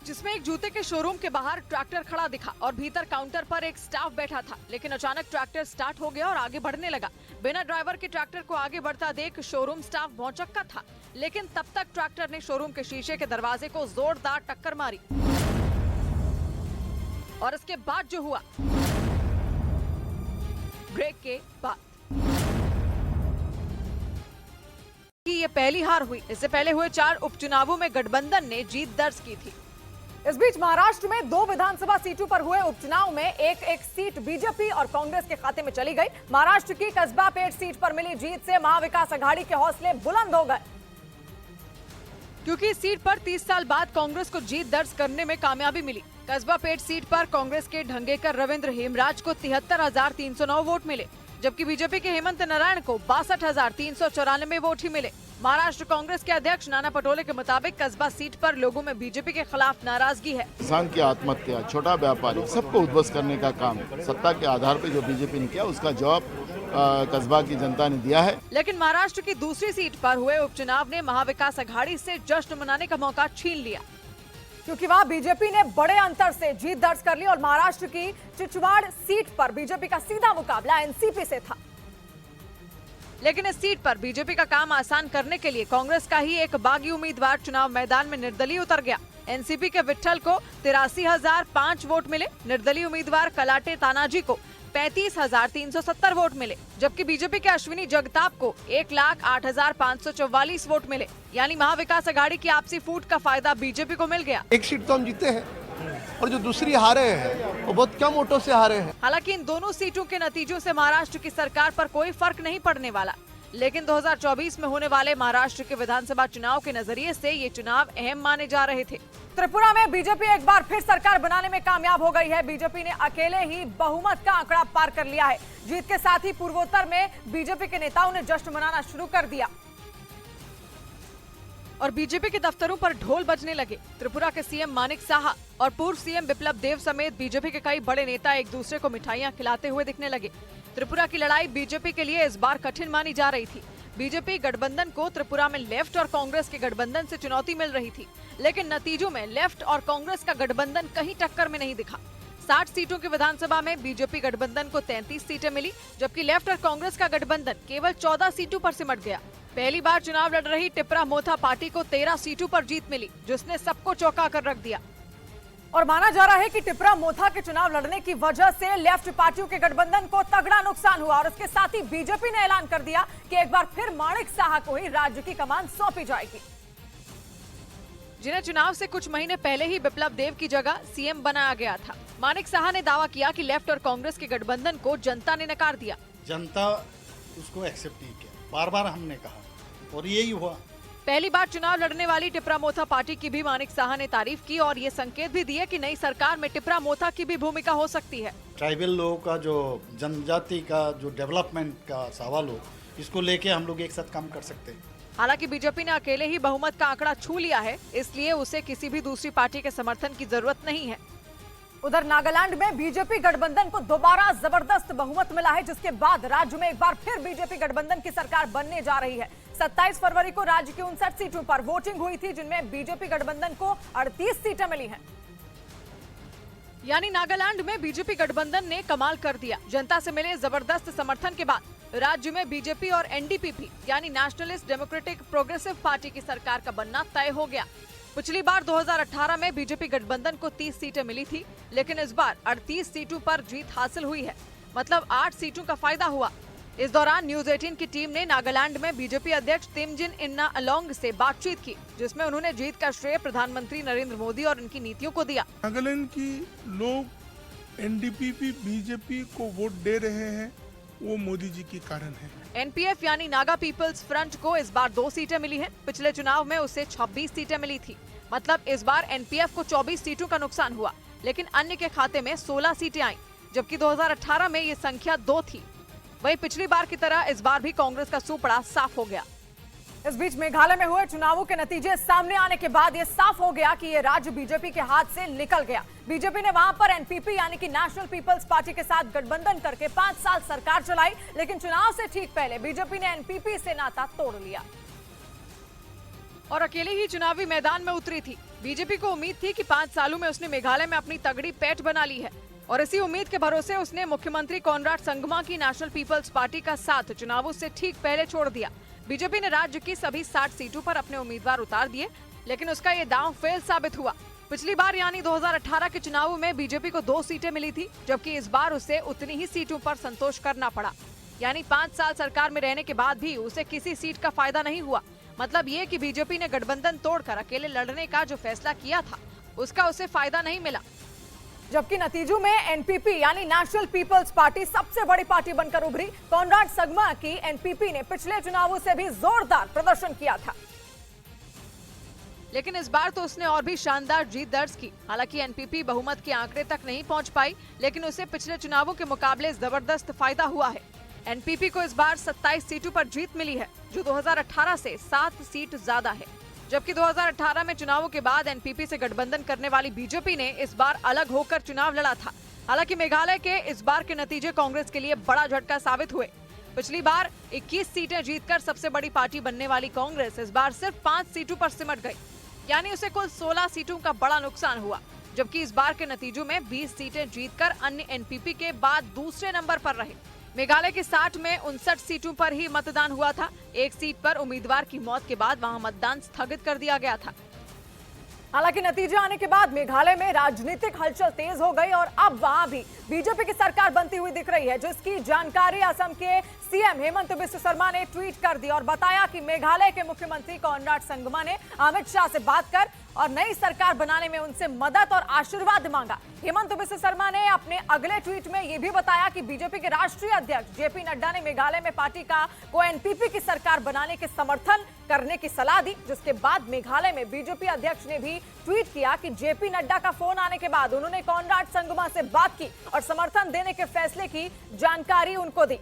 जिसमें एक जूते के शोरूम के बाहर ट्रैक्टर खड़ा दिखा और भीतर काउंटर पर एक स्टाफ बैठा था। लेकिन अचानक ट्रैक्टर स्टार्ट हो गया और आगे बढ़ने लगा। बिना ड्राइवर के ट्रैक्टर को आगे बढ़ता देख शोरूम स्टाफ भौचक्का था, लेकिन तब तक ट्रैक्टर ने शोरूम के शीशे के दरवाजे को जोरदार टक्कर मारी। और इसके बाद जो हुआ, ब्रेक के बाद ये पहली हार हुई। इससे पहले हुए 4 उपचुनावों में गठबंधन ने जीत दर्ज की थी। इस बीच महाराष्ट्र में 2 विधानसभा सीटों पर हुए उपचुनाव में एक सीट बीजेपी और कांग्रेस के खाते में चली गई। महाराष्ट्र की कस्बा पेट सीट पर मिली जीत से महाविकास आघाड़ी के हौसले बुलंद हो गए, क्योंकि इस सीट पर 30 साल बाद कांग्रेस को जीत दर्ज करने में कामयाबी मिली। कस्बा पेट सीट पर कांग्रेस के ढंगेकर रविंद्र हेमराज को 73,309 वोट मिले, जबकि बीजेपी के हेमंत नारायण को 62,394 वोट ही मिले। महाराष्ट्र कांग्रेस के अध्यक्ष नाना पटोले के मुताबिक कस्बा सीट पर लोगों में बीजेपी के खिलाफ नाराजगी है। किसान की आत्महत्या, छोटा व्यापारी, सबको उद्ध्वस्त करने का काम सत्ता के आधार पर जो बीजेपी ने किया उसका जवाब कस्बा की जनता ने दिया है। लेकिन महाराष्ट्र की दूसरी सीट पर हुए उपचुनाव ने महाविकास आघाड़ी से जश्न मनाने का मौका छीन लिया, क्योंकि वहां बीजेपी ने बड़े अंतर से जीत दर्ज कर ली और महाराष्ट्र की चिचवाड़ सीट पर बीजेपी का सीधा मुकाबला एनसीपी से था। लेकिन इस सीट पर बीजेपी का काम आसान करने के लिए कांग्रेस का ही एक बागी उम्मीदवार चुनाव मैदान में निर्दलीय उतर गया। एनसीपी के विट्ठल को 83,005 वोट मिले, निर्दलीय उम्मीदवार कलाटे तानाजी को 35,370 वोट मिले, जबकि बीजेपी के अश्विनी जगताप को 1,08,544 वोट मिले। यानी महाविकास आघाड़ी की आपसी फूट का फायदा बीजेपी को मिल गया। एक सीट तो हम जीते हैं और जो दूसरी हारे हैं वो बहुत कम वोटों से हारे हैं। हालांकि इन दोनों सीटों के नतीजों से महाराष्ट्र की सरकार पर कोई फर्क नहीं पड़ने वाला, लेकिन 2024 में होने वाले महाराष्ट्र के विधानसभा चुनाव के नजरिए से ये चुनाव अहम माने जा रहे थे। त्रिपुरा में बीजेपी एक बार फिर सरकार बनाने में कामयाब हो गई है। बीजेपी ने अकेले ही बहुमत का आंकड़ा पार कर लिया है। जीत के साथ ही पूर्वोत्तर में बीजेपी के नेताओं ने जश्न मनाना शुरू कर दिया और बीजेपी के दफ्तरों पर ढोल बजने लगे। त्रिपुरा के सीएम मानिक साहा और पूर्व सीएम बिप्लब देव समेत बीजेपी के कई बड़े नेता एक दूसरे को मिठाइयां खिलाते हुए दिखने लगे। त्रिपुरा की लड़ाई बीजेपी के लिए इस बार कठिन मानी जा रही थी। बीजेपी गठबंधन को त्रिपुरा में लेफ्ट और कांग्रेस के गठबंधन से चुनौती मिल रही थी, लेकिन नतीजों में लेफ्ट और कांग्रेस का गठबंधन कहीं टक्कर में नहीं दिखा। 60 सीटों की विधानसभा में बीजेपी गठबंधन को 33 सीटें मिली, जबकि लेफ्ट और कांग्रेस का गठबंधन केवल 14 सीटों पर सिमट गया। पहली बार चुनाव लड़ रही टिपरा मोथा पार्टी को 13 सीटों पर जीत मिली, जिसने सबको चौंका कर रख दिया। और माना जा रहा है कि टिपरा मोथा के चुनाव लड़ने की वजह से लेफ्ट पार्टियों के गठबंधन को तगड़ा नुकसान हुआ और इसके साथ ही बीजेपी ने ऐलान कर दिया कि एक बार फिर माणिक साहा को ही राज्य की कमान सौंपी जाएगी, जिन्हें चुनाव से कुछ महीने पहले ही बिप्लब देव की जगह सीएम बनाया गया था। माणिक साहा ने दावा किया कि लेफ्ट और कांग्रेस के गठबंधन को जनता ने नकार दिया। जनता उसको एक्सेप्ट नहीं किया, बार बार हमने कहा और यही हुआ। पहली बार चुनाव लड़ने वाली टिपरा मोथा पार्टी की भी मानिक साहा ने तारीफ की और ये संकेत भी दिए कि नई सरकार में टिपरा मोथा की भी भूमिका हो सकती है। ट्राइबल लोगों का जो जनजाति का जो डेवलपमेंट का सवाल हो, इसको लेके हम लोग एक साथ काम कर सकते हैं। हालांकि बीजेपी ने अकेले ही बहुमत का आंकड़ा छू लिया है, इसलिए उसे किसी भी दूसरी पार्टी के समर्थन की जरूरत नहीं है। उधर नागालैंड में बीजेपी गठबंधन को दोबारा जबरदस्त बहुमत मिला है, जिसके बाद राज्य में एक बार फिर बीजेपी गठबंधन की सरकार बनने जा रही है। 27 फरवरी को राज्य की 59 सीटों पर वोटिंग हुई थी, जिनमें बीजेपी गठबंधन को 38 सीटें मिली हैं। यानी नागालैंड में बीजेपी गठबंधन ने कमाल कर दिया। जनता से मिले जबरदस्त समर्थन के बाद राज्य में बीजेपी और एनडीपीपी यानी नेशनलिस्ट डेमोक्रेटिक प्रोग्रेसिव पार्टी की सरकार का बनना तय हो गया। पिछली बार 2018 में बीजेपी गठबंधन को 30 सीटें मिली थी, लेकिन इस बार 38 सीटों पर जीत हासिल हुई है, मतलब 8 सीटों का फायदा हुआ। इस दौरान न्यूज 18 की टीम ने नागालैंड में बीजेपी अध्यक्ष तिमजिन इन्ना अलोंग से बातचीत की, जिसमें उन्होंने जीत का श्रेय प्रधानमंत्री नरेंद्र मोदी और उनकी नीतियों को दिया। नागालैंड की लोग एनडीपी बीजेपी को वोट दे रहे हैं, वो मोदी जी के कारण है। एनपीएफ यानी नागा पीपल्स फ्रंट को इस बार 2 सीटें मिली हैं। पिछले चुनाव में उसे 26 सीटें मिली थी, मतलब इस बार एनपीएफ को 24 सीटों का नुकसान हुआ, लेकिन अन्य के खाते में 16 सीटें आईं, जबकि 2018 में ये संख्या 2 थी। वहीं पिछली बार की तरह इस बार भी कांग्रेस का सूपड़ा साफ हो गया। इस बीच मेघालय में हुए चुनावों के नतीजे सामने आने के बाद यह साफ हो गया कि यह राज्य बीजेपी के हाथ से निकल गया। बीजेपी ने वहां पर एनपीपी यानी कि नेशनल पीपल्स पार्टी के साथ गठबंधन करके 5 साल सरकार चलाई, लेकिन चुनाव से ठीक पहले बीजेपी ने एनपीपी से नाता तोड़ लिया और अकेले ही चुनावी मैदान में उतरी थी। बीजेपी को उम्मीद थी कि 5 सालों में उसने मेघालय में अपनी तगड़ी पैठ बना ली है और इसी उम्मीद के भरोसे उसने मुख्यमंत्री कॉनराड संगमा की नेशनल पीपल्स पार्टी का साथ चुनावों से ठीक पहले छोड़ दिया। बीजेपी ने राज्य की सभी 60 सीटों पर अपने उम्मीदवार उतार दिए, लेकिन उसका ये दांव फेल साबित हुआ। पिछली बार यानी 2018 के चुनावों में बीजेपी को 2 सीटें मिली थी, जबकि इस बार उसे उतनी ही सीटों पर संतोष करना पड़ा। यानी 5 साल सरकार में रहने के बाद भी उसे किसी सीट का फायदा नहीं हुआ। मतलब ये कि बीजेपी ने गठबंधन तोड़कर अकेले लड़ने का जो फैसला किया था, उसका उसे फायदा नहीं मिला। जबकि नतीजों में एनपीपी यानी नेशनल पीपल्स पार्टी सबसे बड़ी पार्टी बनकर उभरी। कॉनराड संगमा की एनपीपी ने पिछले चुनावों से भी जोरदार प्रदर्शन किया था, लेकिन इस बार तो उसने और भी शानदार जीत दर्ज की। हालांकि एनपीपी बहुमत के आंकड़े तक नहीं पहुंच पाई, लेकिन उसे पिछले चुनावों के मुकाबले जबरदस्त फायदा हुआ है। एनपीपी को इस बार 27 सीटों पर जीत मिली है, जो 2018 से 7 सीट ज्यादा है। जबकि 2018 में चुनावों के बाद एनपीपी से गठबंधन करने वाली बीजेपी ने इस बार अलग होकर चुनाव लड़ा था। हालांकि मेघालय के इस बार के नतीजे कांग्रेस के लिए बड़ा झटका साबित हुए। पिछली बार 21 सीटें जीतकर सबसे बड़ी पार्टी बनने वाली कांग्रेस इस बार सिर्फ 5 सीटों पर सिमट गई, यानी उसे कुल 16 सीटों का बड़ा नुकसान हुआ। जबकि इस बार के नतीजों में 20 सीटें जीतकर अन्य एनपीपी के बाद दूसरे नंबर पर रहे। मेघालय के 60 में 59 सीटों पर ही मतदान हुआ था। एक सीट पर उम्मीदवार की मौत के बाद वहां मतदान स्थगित कर दिया गया था। हालांकि नतीजे आने के बाद मेघालय में राजनीतिक हलचल तेज हो गई और अब वहां भी बीजेपी की सरकार बनती हुई दिख रही है, जिसकी जानकारी असम के सीएम हेमंत बिस्व शर्मा ने ट्वीट कर दी और बताया कि मेघालय के मुख्यमंत्री कॉनराड संगमा ने अमित शाह से बात कर और नई सरकार बनाने में उनसे मदद और आशीर्वाद मांगा। हेमंत बिस्व शर्मा ने अपने अगले ट्वीट में यह भी बताया कि बीजेपी के राष्ट्रीय अध्यक्ष जेपी नड्डा ने मेघालय में पार्टी को एनपीपी की सरकार बनाने के समर्थन करने की सलाह दी, जिसके बाद मेघालय में बीजेपी अध्यक्ष ने भी ट्वीट किया कि जेपी नड्डा का फोन आने के बाद उन्होंने कॉनराड संगमा से बात की और समर्थन देने के फैसले की जानकारी उनको दी।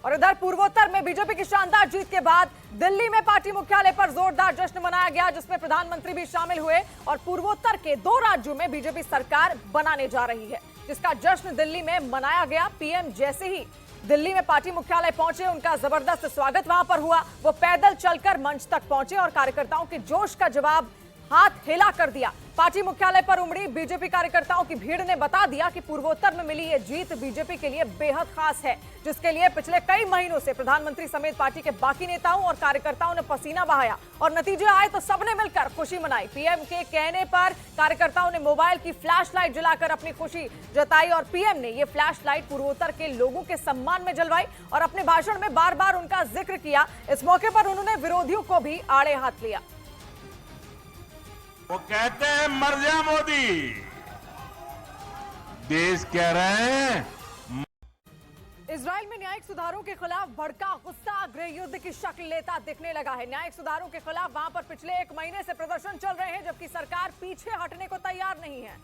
और इधर पूर्वोत्तर में बीजेपी की शानदार जीत के बाद दिल्ली में पार्टी मुख्यालय पर जोरदार जश्न मनाया गया, जिसमें प्रधानमंत्री भी शामिल हुए और पूर्वोत्तर के 2 राज्यों में बीजेपी सरकार बनाने जा रही है, जिसका जश्न दिल्ली में मनाया गया। पीएम जैसे ही दिल्ली में पार्टी मुख्यालय पहुंचे, उनका जबरदस्त स्वागत वहां पर हुआ। वो पैदल चलकर मंच तक पहुंचे और कार्यकर्ताओं के जोश का जवाब हाथ हिला कर दिया। पार्टी मुख्यालय पर उमड़ी बीजेपी कार्यकर्ताओं की भीड़ ने बता दिया कि पूर्वोत्तर में मिली ये जीत बीजेपी के लिए बेहद खास है, जिसके लिए पिछले कई महीनों से प्रधानमंत्री समेत पार्टी के बाकी नेताओं और कार्यकर्ताओं ने पसीना बहाया और नतीजे आए तो सबने मिलकर खुशी मनाई। पीएम के कहने पर कार्यकर्ताओं ने मोबाइल की फ्लैश लाइट जलाकर अपनी खुशी जताई और पीएम ने ये फ्लैश लाइट पूर्वोत्तर के लोगों के सम्मान में जलवाई और अपने भाषण में बार बार उनका जिक्र किया। इस मौके पर उन्होंने विरोधियों को भी आड़े हाथ लिया। वो कहते हैं मर जा मोदी, देश कह रहे हैं। इजराइल में न्यायिक सुधारों के खिलाफ भड़का गुस्सा गृह युद्ध की शक्ल लेता दिखने लगा है। न्यायिक सुधारों के खिलाफ वहां पर पिछले 1 महीने से प्रदर्शन चल रहे हैं, जबकि सरकार पीछे हटने को तैयार नहीं है।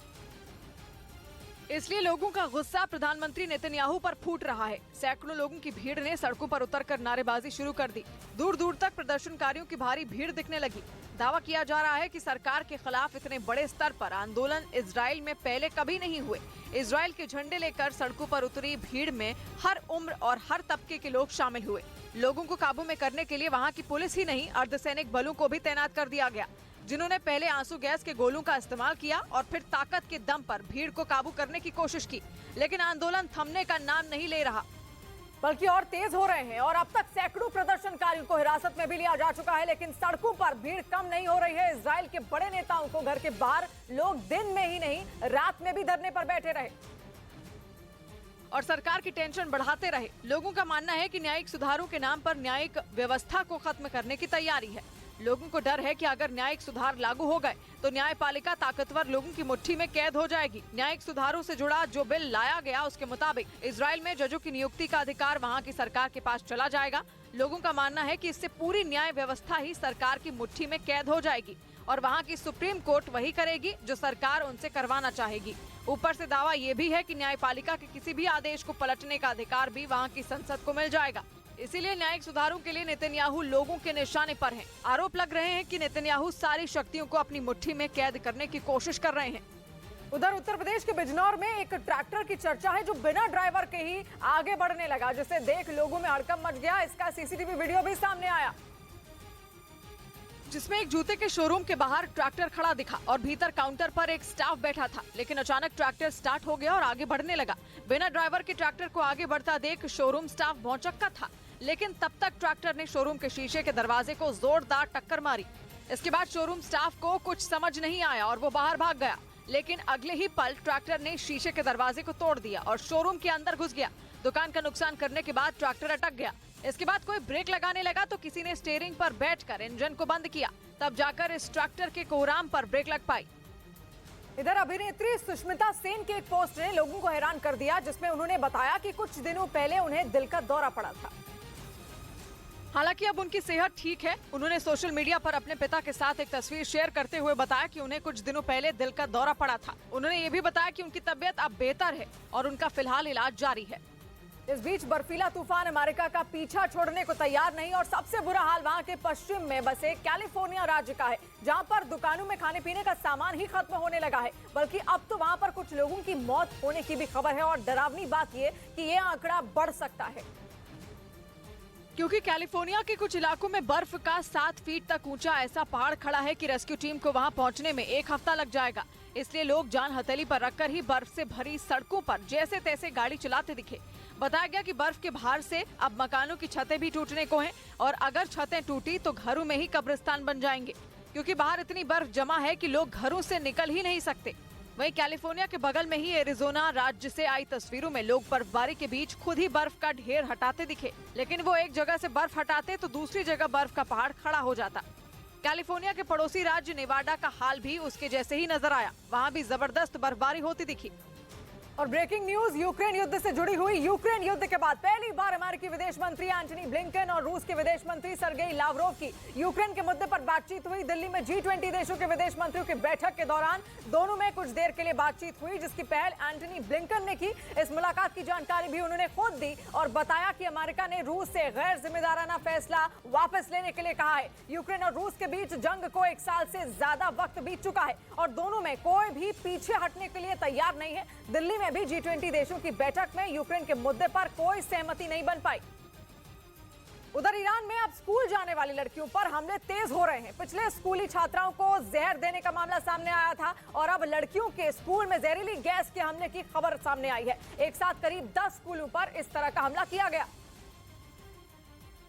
इसलिए लोगों का गुस्सा प्रधानमंत्री नेतन्याहू पर फूट रहा है। सैकड़ों लोगों की भीड़ ने सड़कों पर उतरकर नारेबाजी शुरू कर दी। दूर दूर तक प्रदर्शनकारियों की भारी भीड़ दिखने लगी। दावा किया जा रहा है कि सरकार के खिलाफ इतने बड़े स्तर पर आंदोलन इजराइल में पहले कभी नहीं हुए। इजराइल के झंडे लेकर सड़कों पर उतरी भीड़ में हर उम्र और हर तबके के लोग शामिल हुए। लोगों को काबू में करने के लिए वहां की पुलिस ही नहीं, अर्धसैनिक बलों को भी तैनात कर दिया गया, जिन्होंने पहले आंसू गैस के गोलों का इस्तेमाल किया और फिर ताकत के दम पर भीड़ को काबू करने की कोशिश की। लेकिन आंदोलन थमने का नाम नहीं ले रहा, बल्कि और तेज हो रहे हैं और अब तक सैकड़ों प्रदर्शनकारियों को हिरासत में भी लिया जा चुका है। लेकिन सड़कों पर भीड़ कम नहीं हो रही है। इजराइल के बड़े नेताओं को घर के बाहर लोग दिन में ही नहीं, रात में भी धरने पर बैठे रहे और सरकार की टेंशन बढ़ाते रहे। लोगों का मानना है कि न्यायिक सुधारों के नाम पर न्यायिक व्यवस्था को खत्म करने की तैयारी है। लोगों को डर है कि अगर न्यायिक सुधार लागू हो गए तो न्यायपालिका ताकतवर लोगों की मुट्ठी में कैद हो जाएगी। न्यायिक सुधारों से जुड़ा जो बिल लाया गया उसके मुताबिक इजराइल में जजों की नियुक्ति का अधिकार वहां की सरकार के पास चला जाएगा। लोगों का मानना है कि इससे पूरी न्याय व्यवस्था ही सरकार की मुट्ठी में कैद हो जाएगी और वहां की सुप्रीम कोर्ट वही करेगी जो सरकार उनसे करवाना चाहेगी। ऊपर से दावा ये भी है कि न्यायपालिका के किसी भी आदेश को पलटने का अधिकार भी वहां की संसद को मिल जाएगा। इसीलिए न्यायिक सुधारों के लिए नेतन्याहू लोगों के निशाने पर हैं। आरोप लग रहे हैं कि नेतन्याहू सारी शक्तियों को अपनी मुट्ठी में कैद करने की कोशिश कर रहे हैं। उधर उत्तर प्रदेश के बिजनौर में एक ट्रैक्टर की चर्चा है जो बिना ड्राइवर के ही आगे बढ़ने लगा, जिसे देख लोगों में हड़कंप मच गया। इसका सीसीटीवी वीडियो भी सामने आया, जिसमें एक जूते के शोरूम के बाहर ट्रैक्टर खड़ा दिखा और भीतर काउंटर पर एक स्टाफ बैठा था, लेकिन अचानक ट्रैक्टर स्टार्ट हो गया और आगे बढ़ने लगा। बिना ड्राइवर के ट्रैक्टर को आगे बढ़ता देख शोरूम स्टाफ भौचक्का था, लेकिन तब तक ट्रैक्टर ने शोरूम के शीशे के दरवाजे को जोरदार टक्कर मारी। इसके बाद शोरूम स्टाफ को कुछ समझ नहीं आया और वो बाहर भाग गया, लेकिन अगले ही पल ट्रैक्टर ने शीशे के दरवाजे को तोड़ दिया और शोरूम के अंदर घुस गया। दुकान का नुकसान करने के बाद ट्रैक्टर अटक गया। इसके बाद कोई ब्रेक लगाने लगा तो किसी ने स्टीयरिंग पर बैठकर इंजन को बंद किया, तब जाकर इस ट्रैक्टर के कोहराम पर ब्रेक लग पाई। इधर अभिनेत्री सुष्मिता सेन के एक पोस्ट ने लोगों को हैरान कर दिया, जिसमें उन्होंने बताया कि कुछ दिनों पहले उन्हें दिल का दौरा पड़ा था। हालांकि अब उनकी सेहत ठीक है। उन्होंने सोशल मीडिया पर अपने पिता के साथ एक तस्वीर शेयर करते हुए बताया कि उन्हें कुछ दिनों पहले दिल का दौरा पड़ा था। उन्होंने ये भी बताया कि उनकी तबीयत अब बेहतर है और उनका फिलहाल इलाज जारी है। इस बीच बर्फीला तूफान अमेरिका का पीछा छोड़ने को तैयार नहीं और सबसे बुरा हाल वहां के पश्चिम में बसे कैलिफोर्निया राज्य का है, जहां पर दुकानों में खाने पीने का सामान ही खत्म होने लगा है। बल्कि अब तो वहां पर कुछ लोगों की मौत होने की भी खबर है और डरावनी बात ये कि ये आंकड़ा बढ़ सकता है, क्योंकि कैलिफोर्निया के कुछ इलाकों में बर्फ का 7 फीट तक ऊंचा ऐसा पहाड़ खड़ा है कि रेस्क्यू टीम को वहां पहुंचने में 1 हफ्ता लग जाएगा। इसलिए लोग जान हथेली पर रखकर ही बर्फ से भरी सड़कों पर जैसे तैसे गाड़ी चलाते दिखे। बताया गया कि बर्फ के भार से अब मकानों की छतें भी टूटने को हैं और अगर छतें टूटी तो घरों में ही कब्रिस्तान बन जाएंगे, क्योंकि बाहर इतनी बर्फ जमा है कि लोग घरों से निकल ही नहीं सकते। वहीं कैलिफोर्निया के बगल में ही एरिजोना राज्य से आई तस्वीरों में लोग बर्फबारी के बीच खुद ही बर्फ का ढेर हटाते दिखे, लेकिन वो एक जगह से बर्फ हटाते तो दूसरी जगह बर्फ का पहाड़ खड़ा हो जाता। कैलिफोर्निया के पड़ोसी राज्य नेवाडा का हाल भी उसके जैसे ही नजर आया, वहाँ भी जबरदस्त बर्फबारी होती दिखी। और ब्रेकिंग न्यूज, यूक्रेन युद्ध से जुड़ी हुई। यूक्रेन युद्ध के बाद पहली बार अमेरिकी विदेश मंत्री एंटनी ब्लिंकन और रूस के विदेश मंत्री सर्गेई लावरोव की यूक्रेन के मुद्दे पर बातचीत हुई। दिल्ली में G20 देशों के विदेश मंत्रियों की बैठक के दौरान दोनों में कुछ देर के लिए बातचीत हुई, जिसकी पहल एंटनी ब्लिंकन ने की। इस मुलाकात की जानकारी भी उन्होंने खुद दी और बताया कि अमेरिका ने रूस से गैर जिम्मेदाराना फैसला वापस लेने के लिए कहा है। यूक्रेन और रूस के बीच जंग को 1 साल से ज्यादा वक्त बीत चुका है और दोनों में कोई भी पीछे हटने के लिए तैयार नहीं है। दिल्ली में भी G20 देशों की बैठक में यूक्रेन के मुद्दे पर कोई सहमति नहीं बन पाई। उधर ईरान में अब स्कूल जाने वाली लड़कियों पर हमले तेज हो रहे हैं। पिछले स्कूली छात्राओं को जहर देने का मामला सामने आया था और अब लड़कियों के स्कूल में जहरीली गैस के हमले की खबर सामने आई है। एक साथ करीब 10 स्कूलों पर इस तरह का हमला किया गया,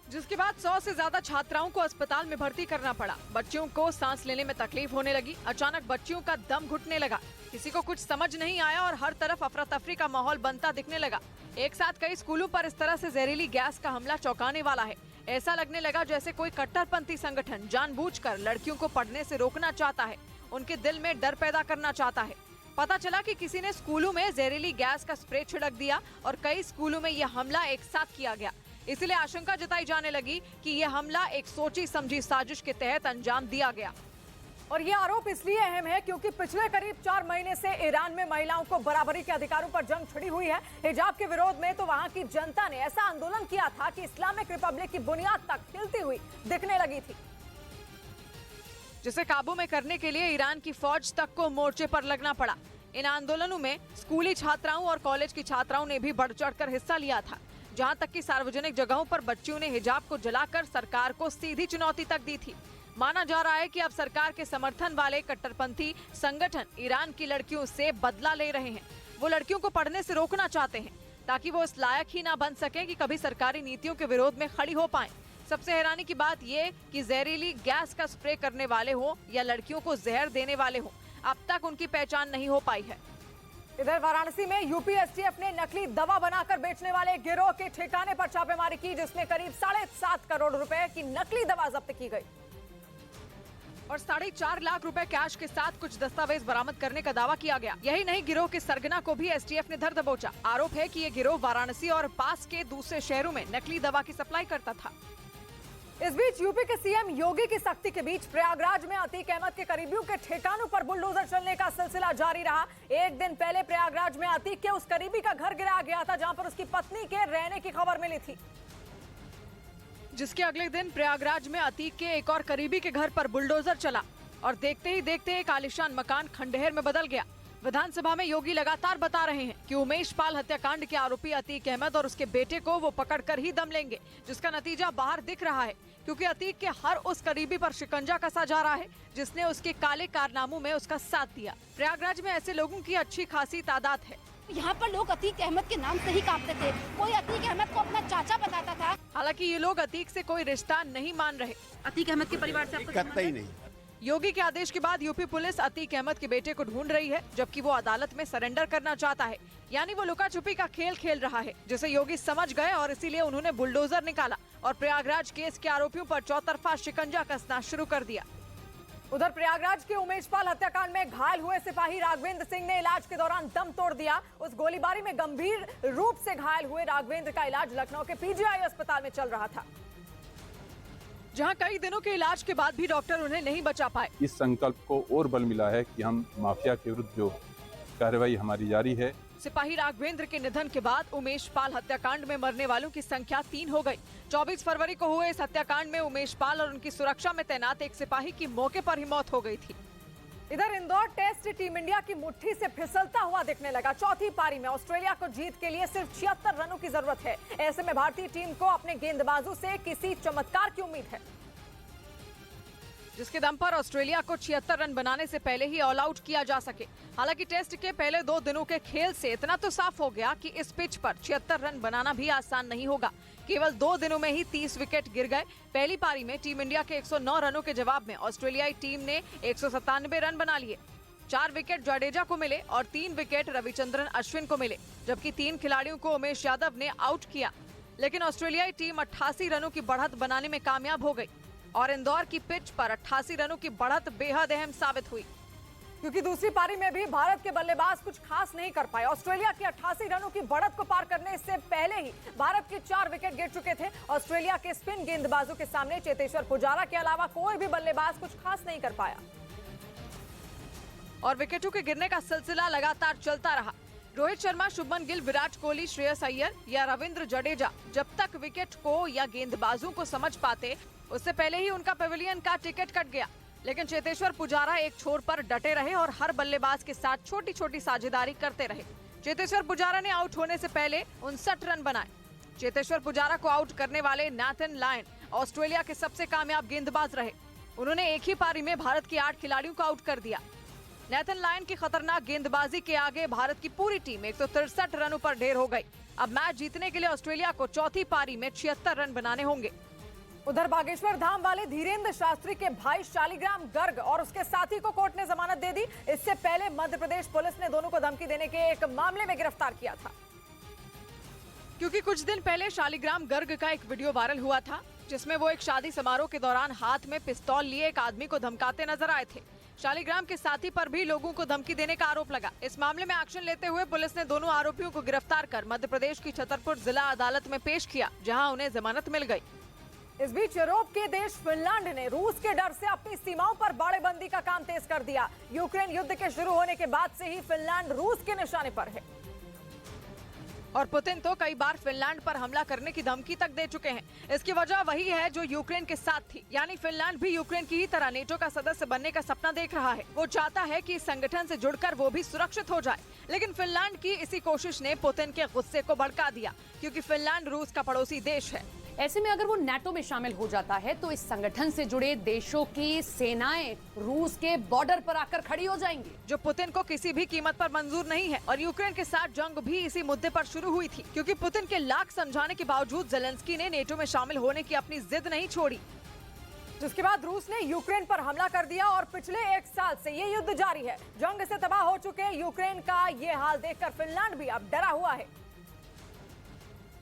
जिसके बाद 100 से ज्यादा छात्राओं को अस्पताल में भर्ती करना पड़ा। बच्चियों को सांस लेने में तकलीफ होने लगी। अचानक बच्चियों का दम घुटने लगा। किसी को कुछ समझ नहीं आया और हर तरफ अफरा तफरी का माहौल बनता दिखने लगा। एक साथ कई स्कूलों पर इस तरह से जहरीली गैस का हमला चौंकाने वाला है। ऐसा लगने लगा जैसे कोई कट्टरपंथी संगठन जानबूझकर लड़कियों को पढ़ने से रोकना चाहता है, उनके दिल में डर पैदा करना चाहता है। पता चला कि किसी ने स्कूलों में जहरीली गैस का स्प्रे छिड़क दिया और कई स्कूलों में यह हमला एक साथ किया गया। इसलिए आशंका जताई जाने लगी कि यह हमला एक सोची समझी साजिश के तहत अंजाम दिया गया। और ये आरोप इसलिए अहम है क्योंकि पिछले करीब 4 महीने से ईरान में महिलाओं को बराबरी के अधिकारों पर जंग छिड़ी हुई है। हिजाब के विरोध में तो वहां की जनता ने ऐसा आंदोलन किया था कि इस्लामिक रिपब्लिक की बुनियाद तक हिलती हुई दिखने लगी थी, जिसे काबू में करने के लिए ईरान की फौज तक को मोर्चे पर लगना पड़ा। इन आंदोलनों में स्कूली छात्राओं और कॉलेज की छात्राओं ने भी बढ़ चढ़कर हिस्सा लिया था। जहां तक कि सार्वजनिक जगहों पर बच्चियों ने हिजाब को जलाकर सरकार को सीधी चुनौती तक दी थी। माना जा रहा है कि अब सरकार के समर्थन वाले कट्टरपंथी संगठन ईरान की लड़कियों से बदला ले रहे हैं। वो लड़कियों को पढ़ने से रोकना चाहते हैं ताकि वो इस लायक ही ना बन सके कि कभी सरकारी नीतियों के विरोध में खड़ी हो पाएं। सबसे हैरानी की बात ये कि जहरीली गैस का स्प्रे करने वाले हो या लड़कियों को जहर देने वाले हो, अब तक उनकी पहचान नहीं हो पाई है। इधर वाराणसी में यूपी एसटीएफ ने नकली दवा बनाकर बेचने वाले गिरोह के ठिकाने पर छापेमारी की, जिसमें करीब 7.5 करोड़ रुपए की नकली दवा जब्त की गई और 4.5 लाख रुपए कैश के साथ कुछ दस्तावेज बरामद करने का दावा किया गया। यही नहीं, गिरोह के सरगना को भी एसटीएफ ने धर दबोचा। आरोप है कि ये गिरोह वाराणसी और पास के दूसरे शहरों में नकली दवा की सप्लाई करता था। इस बीच यूपी के सीएम योगी की सख्ती के बीच प्रयागराज में अतीक अहमद के करीबियों के ठिकानों पर बुलडोजर चलने का सिलसिला जारी रहा। एक दिन पहले प्रयागराज में अतीक के उस करीबी का घर गिराया गया था जहां पर उसकी पत्नी के रहने की खबर मिली थी। जिसके अगले दिन प्रयागराज में अतीक के एक और करीबी के घर पर बुलडोजर चला और देखते ही देखते एक आलीशान मकान खंडहर में बदल गया। विधानसभा में योगी लगातार बता रहे हैं कि उमेश पाल हत्याकांड के आरोपी अतीक अहमद और उसके बेटे को वो पकड़कर ही दम लेंगे, जिसका नतीजा बाहर दिख रहा है, क्योंकि अतीक के हर उस करीबी पर शिकंजा कसा जा रहा है जिसने उसके काले कारनामों में उसका साथ दिया। प्रयागराज में ऐसे लोगों की अच्छी खासी तादाद है। यहाँ पर लोग अतीक अहमद के नाम से ही कांपते थे। कोई अतीक अहमद को अपना चाचा बताता था। हालांकि ये लोग अतीक से कोई रिश्ता नहीं मान रहे। अतीक अहमद के परिवार से आपका संबंध है? नहीं। योगी के आदेश के बाद यूपी पुलिस अतीक अहमद के बेटे को ढूंढ रही है, जबकि वो अदालत में सरेंडर करना चाहता है। यानी वो लुका छुपी का खेल खेल रहा है, जिसे योगी समझ गए और इसीलिए उन्होंने बुलडोजर निकाला और प्रयागराज केस के आरोपियों पर चौतरफा शिकंजा कसना शुरू कर दिया। उधर प्रयागराज के उमेश पाल हत्याकांड में घायल हुए सिपाही राघवेंद्र सिंह ने इलाज के दौरान दम तोड़ दिया। उस गोलीबारी में गंभीर रूप से घायल हुए राघवेंद्र का इलाज लखनऊ के पीजीआई अस्पताल में चल रहा था, जहां कई दिनों के इलाज के बाद भी डॉक्टर उन्हें नहीं बचा पाए। इस संकल्प को और बल मिला है कि हम माफिया के विरुद्ध जो कार्रवाई हमारी जारी है। सिपाही राघवेंद्र के निधन के बाद उमेश पाल हत्याकांड में मरने वालों की संख्या 3 हो गई। 24 फरवरी को हुए इस हत्याकांड में उमेश पाल और उनकी सुरक्षा में तैनात एक सिपाही की मौके पर ही मौत हो गई थी। इधर इंदौर टेस्ट टीम इंडिया की मुट्ठी से फिसलता हुआ दिखने लगा। चौथी पारी में ऑस्ट्रेलिया को जीत के लिए सिर्फ 76 रनों की जरूरत है। ऐसे में भारतीय टीम को अपने गेंदबाजों से किसी चमत्कार की उम्मीद है, जिसके दम पर ऑस्ट्रेलिया को 76 रन बनाने से पहले ही ऑल आउट किया जा सके। हालांकि टेस्ट के पहले 2 दिनों के खेल से इतना तो साफ हो गया कि इस पिच पर 76 रन बनाना भी आसान नहीं होगा। केवल 2 दिनों में ही 30 विकेट गिर गए। पहली पारी में टीम इंडिया के 109 रनों के जवाब में ऑस्ट्रेलियाई टीम ने 197 रन बना लिए। 4 विकेट जडेजा को मिले और 3 विकेट रविचंद्रन अश्विन को मिले, जबकि 3 खिलाड़ियों को उमेश यादव ने आउट किया। लेकिन ऑस्ट्रेलियाई टीम 88 रनों की बढ़त बनाने में कामयाब हो गई और इंदौर की पिच पर 88 रनों की बढ़त बेहद अहम साबित हुई, क्योंकि दूसरी पारी में भी भारत के बल्लेबाज कुछ खास नहीं कर पाए। ऑस्ट्रेलिया की 88 रनों की बढ़त को पार करने से पहले ही भारत के 4 विकेट गिर चुके थे। ऑस्ट्रेलिया के स्पिन गेंदबाजों के सामने चेतेश्वर पुजारा के अलावा कोई भी बल्लेबाज कुछ खास नहीं कर पाया और विकेटों के गिरने का सिलसिला लगातार चलता रहा। रोहित शर्मा, शुभमन गिल, विराट कोहली, श्रेयस अय्यर या रविंद्र जडेजा जब तक विकेट को या गेंदबाजों को समझ पाते, उससे पहले ही उनका पेविलियन का टिकट कट गया। लेकिन चेतेश्वर पुजारा एक छोर पर डटे रहे और हर बल्लेबाज के साथ छोटी छोटी साझेदारी करते रहे। चेतेश्वर पुजारा ने आउट होने से पहले 59 रन बनाए। चेतेश्वर पुजारा को आउट करने वाले नाथन लायन ऑस्ट्रेलिया के सबसे कामयाब गेंदबाज रहे। उन्होंने एक ही पारी में भारत के 8 खिलाड़ियों को आउट कर दिया। नेथन लायन की खतरनाक गेंदबाजी के आगे भारत की पूरी टीम 163 रनों पर ढेर हो गई। अब मैच जीतने के लिए ऑस्ट्रेलिया को चौथी पारी में 76 रन बनाने होंगे। उधर बागेश्वर धाम वाले धीरेन्द्र शास्त्री के भाई शालिग्राम गर्ग और उसके साथी को कोर्ट ने जमानत दे दी। इससे पहले मध्य प्रदेश पुलिस ने दोनों को धमकी देने के एक मामले में गिरफ्तार किया था, क्योंकि कुछ दिन पहले शालिग्राम गर्ग का एक वीडियो वायरल हुआ था, जिसमें वो एक शादी समारोह के दौरान हाथ में पिस्तौल लिए एक आदमी को धमकाते नजर आए थे। शालिग्राम के साथी पर भी लोगों को धमकी देने का आरोप लगा। इस मामले में एक्शन लेते हुए पुलिस ने दोनों आरोपियों को गिरफ्तार कर मध्य प्रदेश की छतरपुर जिला अदालत में पेश किया, जहां उन्हें जमानत मिल गई। इस बीच यूरोप के देश फिनलैंड ने रूस के डर से अपनी सीमाओं पर बाड़ेबंदी का काम तेज कर दिया। यूक्रेन युद्ध के शुरू होने के बाद से ही फिनलैंड रूस के निशाने पर है और पुतिन तो कई बार फिनलैंड पर हमला करने की धमकी तक दे चुके हैं। इसकी वजह वही है जो यूक्रेन के साथ थी, यानी फिनलैंड भी यूक्रेन की ही तरह नेटो का सदस्य बनने का सपना देख रहा है। वो चाहता है कि इस संगठन से जुड़कर वो भी सुरक्षित हो जाए। लेकिन फिनलैंड की इसी कोशिश ने पुतिन के गुस्से को भड़का दिया, क्योंकि फिनलैंड रूस का पड़ोसी देश है। ऐसे में अगर वो नाटो में शामिल हो जाता है तो इस संगठन से जुड़े देशों की सेनाएं रूस के बॉर्डर पर आकर खड़ी हो जाएंगी, जो पुतिन को किसी भी कीमत पर मंजूर नहीं है। और यूक्रेन के साथ जंग भी इसी मुद्दे पर शुरू हुई थी, क्योंकि पुतिन के लाख समझाने के बावजूद ज़ेलेंस्की ने नेटो में शामिल होने की अपनी जिद नहीं छोड़ी, जिसके बाद रूस ने यूक्रेन पर हमला कर दिया और पिछले 1 साल से ये युद्ध जारी है। जंग से तबाह हो चुके यूक्रेन का ये हाल देखकर फिनलैंड भी अब डरा हुआ है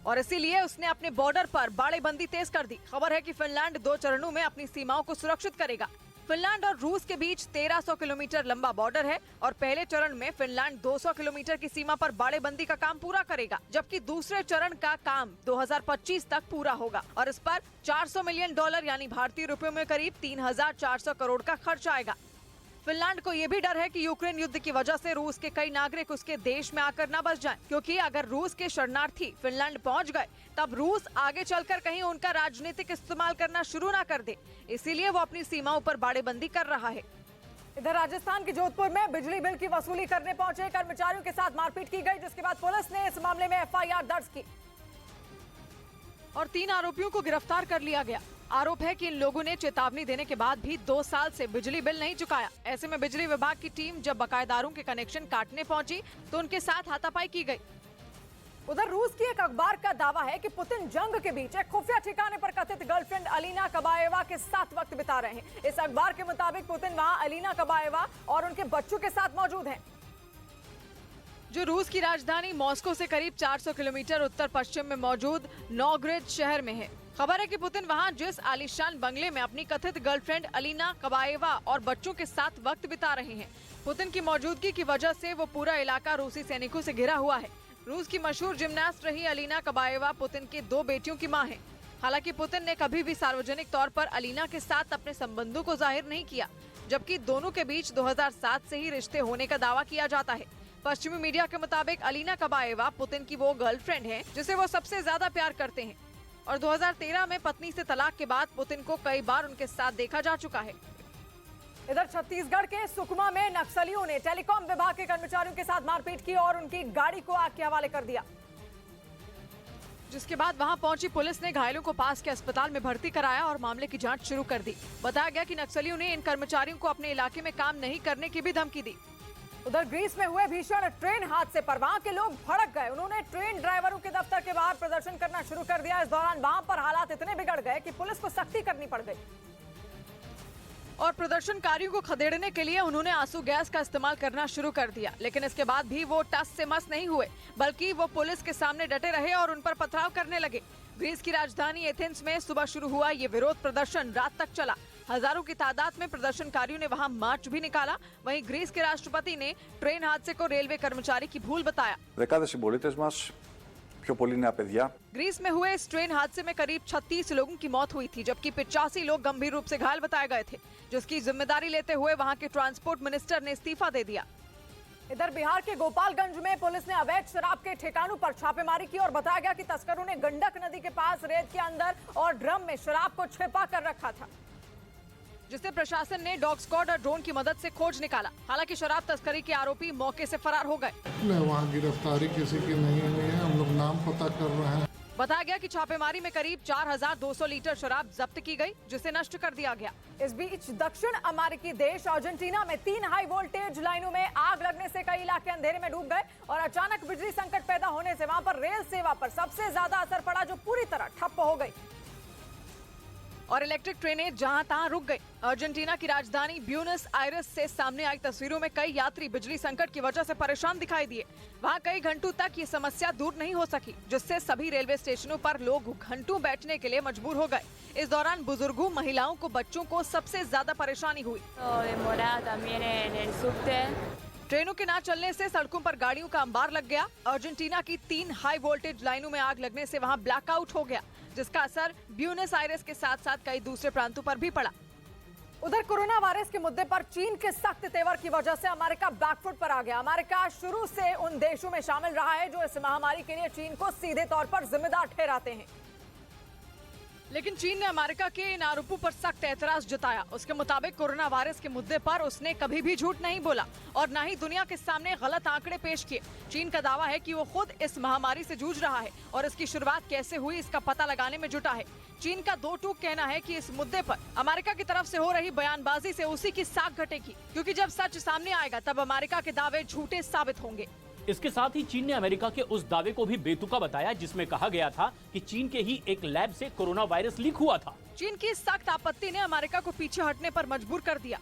और इसीलिए उसने अपने बॉर्डर पर बाड़ेबंदी तेज कर दी। खबर है कि फिनलैंड 2 चरणों में अपनी सीमाओं को सुरक्षित करेगा। फिनलैंड और रूस के बीच 1300 किलोमीटर लंबा बॉर्डर है और पहले चरण में फिनलैंड 200 किलोमीटर की सीमा पर बाड़ेबंदी का काम पूरा करेगा, जबकि दूसरे चरण का काम 2025 तक पूरा होगा और इस पर $400 मिलियन यानी भारतीय रुपयों में करीब 3400 करोड़ का खर्च आएगा। फिनलैंड को यह भी डर है कि यूक्रेन युद्ध की वजह से रूस के कई नागरिक उसके देश में आकर न बस जाएं, क्योंकि अगर रूस के शरणार्थी फिनलैंड पहुंच गए तब रूस आगे चलकर कहीं उनका राजनीतिक इस्तेमाल करना शुरू न कर दे। इसीलिए वो अपनी सीमाओं पर बाड़ेबंदी कर रहा है। इधर राजस्थान के जोधपुर में बिजली बिल की वसूली करने पहुंचे कर्मचारियों के साथ मारपीट की गई, जिसके बाद पुलिस ने इस मामले में एफआईआर दर्ज की और 3 आरोपियों को गिरफ्तार कर लिया गया। आरोप है कि इन लोगों ने चेतावनी देने के बाद भी 2 साल से बिजली बिल नहीं चुकाया। ऐसे में बिजली विभाग की टीम जब बकायेदारों के कनेक्शन काटने पहुंची तो उनके साथ हाथापाई की गई। उधर रूस की एक अखबार का दावा है कि पुतिन जंग के बीच एक खुफिया ठिकाने पर कथित गर्लफ्रेंड अलीना कबाएवा के साथ वक्त बिता रहे हैं। इस अखबार के मुताबिक पुतिन वहां अलीना कबाएवा और उनके बच्चों के साथ मौजूद हैं, जो रूस की राजधानी मॉस्को से करीब 400 किलोमीटर उत्तर पश्चिम में मौजूद नोवगोरोड शहर में है। खबर है कि पुतिन वहां जिस आलीशान बंगले में अपनी कथित गर्लफ्रेंड अलीना कबाएवा और बच्चों के साथ वक्त बिता रहे हैं। पुतिन की मौजूदगी की वजह से वो पूरा इलाका रूसी सैनिकों से घिरा हुआ है। रूस की मशहूर जिम्नास्ट रही अलीना कबाएवा पुतिन के 2 बेटियों की मां है। हालांकि पुतिन ने कभी भी सार्वजनिक तौर पर अलीना के साथ अपने संबंधों को जाहिर नहीं किया, जबकि दोनों के बीच 2007 से ही रिश्ते होने का दावा किया जाता है। पश्चिमी मीडिया के मुताबिक अलीना कबाएवा पुतिन की वो गर्लफ्रेंड है जिसे वो सबसे ज्यादा प्यार करते हैं और 2013 में पत्नी से तलाक के बाद पुतिन को कई बार उनके साथ देखा जा चुका है। इधर छत्तीसगढ़ के सुकमा में नक्सलियों ने टेलीकॉम विभाग के कर्मचारियों के साथ मारपीट की और उनकी गाड़ी को आग के हवाले कर दिया, जिसके बाद वहां पहुंची पुलिस ने घायलों को पास के अस्पताल में भर्ती कराया और मामले की जांच शुरू कर दी। बताया गया कि नक्सलियों ने इन कर्मचारियों को अपने इलाके में काम नहीं करने की भी धमकी दी। उधर ग्रीस में हुए भीषण ट्रेन हादसे पर वहां के लोग भड़क गए। उन्होंने ट्रेन ड्राइवरों के दफ्तर के बाहर प्रदर्शन करना शुरू कर दिया। इस दौरान वहां पर हालात इतने बिगड़ गए कि पुलिस को सख्ती करनी पड़ गई और प्रदर्शनकारियों को खदेड़ने के लिए उन्होंने आंसू गैस का इस्तेमाल करना शुरू कर दिया। लेकिन इसके बाद भी वो टस से मस नहीं हुए, बल्कि वो पुलिस के सामने डटे रहे और उन पर पथराव करने लगे। ग्रीस की राजधानी एथेंस में सुबह शुरू हुआ ये विरोध प्रदर्शन रात तक चला। हजारों की तादाद में प्रदर्शनकारियों ने वहां मार्च भी निकाला। वहीं ग्रीस के राष्ट्रपति ने ट्रेन हादसे को रेलवे कर्मचारी की भूल बताया। ग्रीस में हुए इस ट्रेन हादसे में करीब 36 लोगों की मौत हुई थी, जबकि 85 लोग गंभीर रूप से घायल बताए गए थे, जिसकी जिम्मेदारी लेते हुए वहां के ट्रांसपोर्ट मिनिस्टर ने इस्तीफा दे दिया। इधर बिहार के गोपालगंज में पुलिस ने अवैध शराब के ठिकानों पर छापेमारी की और बताया गया कि तस्करों ने गंडक नदी के पास रेत के अंदर और ड्रम में शराब को छिपा कर रखा था, जिससे प्रशासन ने डॉग स्क्वाड और ड्रोन की मदद से खोज निकाला। हालांकि शराब तस्करी के आरोपी मौके से फरार हो गए। वहाँ गिरफ्तारी किसी की नहीं हुई है, हम लोग नाम पता कर रहे हैं। बताया गया कि छापेमारी में करीब 4200 लीटर शराब जब्त की गई, जिसे नष्ट कर दिया गया। इस बीच दक्षिण अमेरिकी देश अर्जेंटीना में 3 हाई वोल्टेज लाइनों में आग लगने से कई इलाके अंधेरे में डूब गए और अचानक बिजली संकट पैदा होने से वहां पर रेल सेवा पर सबसे ज्यादा असर पड़ा, जो पूरी तरह ठप्प हो गई और इलेक्ट्रिक ट्रेनें जहां तहां रुक गई। अर्जेंटीना की राजधानी ब्यूनस आयरस से सामने आई तस्वीरों में कई यात्री बिजली संकट की वजह से परेशान दिखाई दिए। वहां कई घंटों तक ये समस्या दूर नहीं हो सकी, जिससे सभी रेलवे स्टेशनों पर लोग घंटों बैठने के लिए मजबूर हो गए। इस दौरान बुजुर्गों, महिलाओं को, बच्चों को सबसे ज्यादा परेशानी हुई। ट्रेनों के ना चलने से सड़कों पर गाड़ियों का अंबार लग गया। अर्जेंटीना की 3 हाई वोल्टेज लाइनों में आग लगने से वहां ब्लैकआउट हो गया, जिसका असर ब्यूनस आयरस के साथ साथ कई दूसरे प्रांतों पर भी पड़ा। उधर कोरोना वायरस के मुद्दे पर चीन के सख्त तेवर की वजह से अमेरिका बैकफुट पर आ गया। अमेरिका शुरू से उन देशों में शामिल रहा है जो इस महामारी के लिए चीन को सीधे तौर पर जिम्मेदार ठहराते हैं, लेकिन चीन ने अमेरिका के इन आरोपों पर सख्त एतराज जताया। उसके मुताबिक कोरोना वायरस के मुद्दे पर उसने कभी भी झूठ नहीं बोला और न ही दुनिया के सामने गलत आंकड़े पेश किए। चीन का दावा है कि वो खुद इस महामारी से जूझ रहा है और इसकी शुरुआत कैसे हुई इसका पता लगाने में जुटा है। चीन का 2 टूक कहना है कि इस मुद्दे पर अमेरिका की तरफ से हो रही बयानबाजी से उसी की साख घटेगी, क्योंकि जब सच सामने आएगा तब अमेरिका के दावे झूठे साबित होंगे। इसके साथ ही चीन ने अमेरिका के उस दावे को भी बेतुका बताया जिसमें कहा गया था कि चीन के ही एक लैब से कोरोना वायरस लीक हुआ था। चीन की सख्त आपत्ति ने अमेरिका को पीछे हटने पर मजबूर कर दिया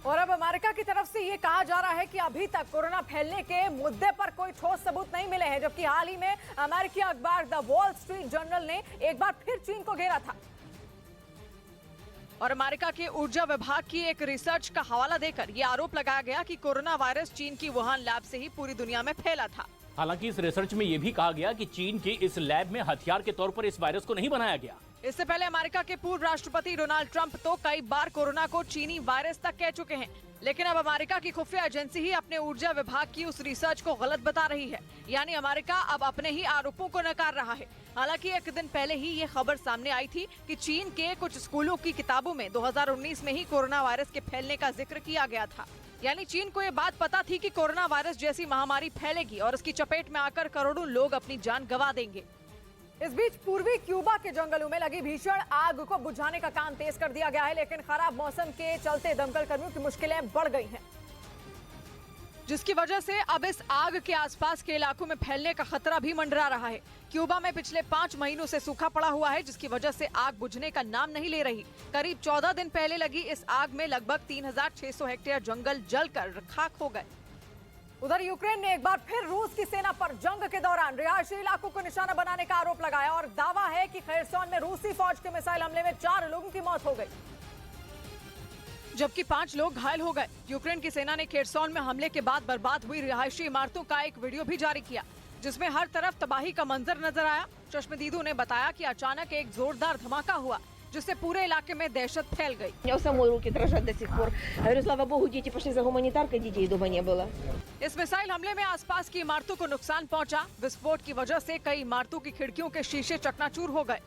और अब अमेरिका की तरफ से ये कहा जा रहा है कि अभी तक कोरोना फैलने के मुद्दे पर कोई ठोस सबूत नहीं मिले हैं, जबकि हाल ही में अमेरिकी अखबार द वॉल स्ट्रीट जर्नल ने एक बार फिर चीन को घेरा था और अमेरिका के ऊर्जा विभाग की एक रिसर्च का हवाला देकर ये आरोप लगाया गया कि कोरोना वायरस चीन की वुहान लैब से ही पूरी दुनिया में फैला था। हालांकि इस रिसर्च में ये भी कहा गया कि चीन के इस लैब में हथियार के तौर पर इस वायरस को नहीं बनाया गया। इससे पहले अमेरिका के पूर्व राष्ट्रपति डोनाल्ड ट्रंप तो कई बार कोरोना को चीनी वायरस तक कह चुके हैं, लेकिन अब अमेरिका की खुफिया एजेंसी ही अपने ऊर्जा विभाग की उस रिसर्च को गलत बता रही है। यानी अमेरिका अब अपने ही आरोपों को नकार रहा है। हालांकि एक दिन पहले ही ये खबर सामने आई थी कि चीन के कुछ स्कूलों की किताबों में 2019 में ही कोरोना वायरस के फैलने का जिक्र किया गया था। यानी चीन को ये बात पता थी कि कोरोना वायरस जैसी महामारी फैलेगी और इसकी चपेट में आकर करोड़ों लोग अपनी जान गंवा देंगे। इस बीच पूर्वी क्यूबा के जंगलों में लगी भीषण आग को बुझाने का काम तेज कर दिया गया है, लेकिन खराब मौसम के चलते दमकल कर्मियों की मुश्किलें बढ़ गई हैं, जिसकी वजह से अब इस आग के आसपास के इलाकों में फैलने का खतरा भी मंडरा रहा है। क्यूबा में पिछले 5 महीनों से सूखा पड़ा हुआ है, जिसकी वजह से आग बुझने का नाम नहीं ले रही। करीब 14 दिन पहले लगी इस आग में लगभग 3600 हेक्टेयर जंगल जलकर खाक हो गए। उधर यूक्रेन ने एक बार फिर रूस की सेना पर जंग के दौरान रिहायशी इलाकों को निशाना बनाने का आरोप लगाया और दावा है कि खेरसोन में रूसी फौज के मिसाइल हमले में 4 लोगों की मौत हो गई, जबकि 5 लोग घायल हो गए। यूक्रेन की सेना ने खेरसोन में हमले के बाद बर्बाद हुई रिहायशी इमारतों का एक वीडियो भी जारी किया, जिसमें हर तरफ तबाही का मंजर नजर आया। चश्मदीदों ने बताया कि अचानक एक जोरदार धमाका हुआ, जिससे पूरे इलाके में दहशत फैल गई। इस मिसाइल हमले में आसपास की इमारतों को नुकसान पहुंचा। विस्फोट की वजह से कई इमारतों की खिड़कियों के शीशे चकनाचूर हो गए।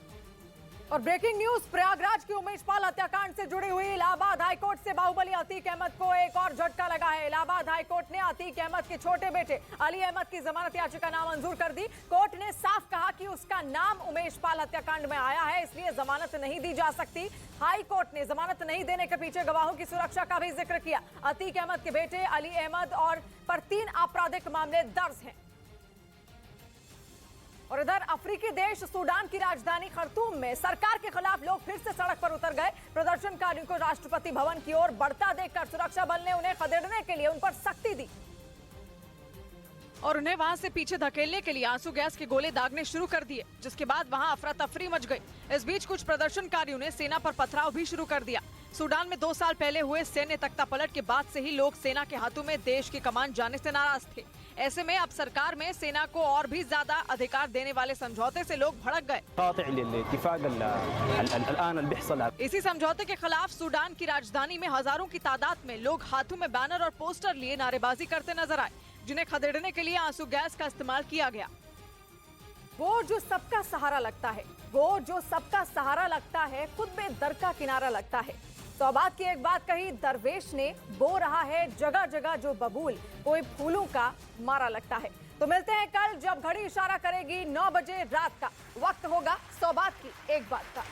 और ब्रेकिंग न्यूज, प्रयागराज की उमेश पाल हत्याकांड से जुड़ी हुई इलाहाबाद हाईकोर्ट से बाहुबली अतीक अहमद को एक और झटका लगा है। इलाहाबाद हाईकोर्ट ने अतीक अहमद के छोटे बेटे अली अहमद की जमानत याचिका नामंजूर कर दी। कोर्ट ने साफ कहा कि उसका नाम उमेश पाल हत्याकांड में आया है, इसलिए जमानत नहीं दी जा सकती। हाई कोर्ट ने जमानत नहीं देने के पीछे गवाहों की सुरक्षा का भी जिक्र किया। अतीक अहमद के बेटे अली अहमद और पर 3 आपराधिक मामले दर्ज हैं। और इधर अफ्रीकी देश सूडान की राजधानी खर्तूम में सरकार के खिलाफ लोग फिर से सड़क पर उतर गए। प्रदर्शनकारियों को राष्ट्रपति भवन की ओर बढ़ता देखकर सुरक्षा बल ने उन्हें खदेड़ने के लिए उन पर सख्ती दी और उन्हें वहां से पीछे धकेलने के लिए आंसू गैस के गोले दागने शुरू कर दिए, जिसके बाद वहां अफरा तफरी मच गई। इस बीच कुछ प्रदर्शनकारियों ने सेना पर पथराव भी शुरू कर दिया। सूडान में 2 साल पहले हुए सैन्य तख्तापलट के बाद से ही लोग सेना के हाथों में देश की कमान जाने से नाराज थे। ऐसे में अब सरकार में सेना को और भी ज्यादा अधिकार देने वाले समझौते से लोग भड़क गए। इसी समझौते के खिलाफ सूडान की राजधानी में हजारों की तादाद में लोग हाथों में बैनर और पोस्टर लिए नारेबाजी करते नजर आए, जिन्हें खदेड़ने के लिए आंसू गैस का इस्तेमाल किया गया। वो जो सबका सहारा लगता है, वो जो सबका सहारा लगता है, खुद में दर का किनारा लगता है। सौबात की एक बात कही दरवेश ने, बो रहा है जगह जगह जो बबूल, कोई फूलों का मारा लगता है। तो मिलते हैं कल, जब घड़ी इशारा करेगी 9 बजे रात का। वक्त होगा सौबात की एक बात का।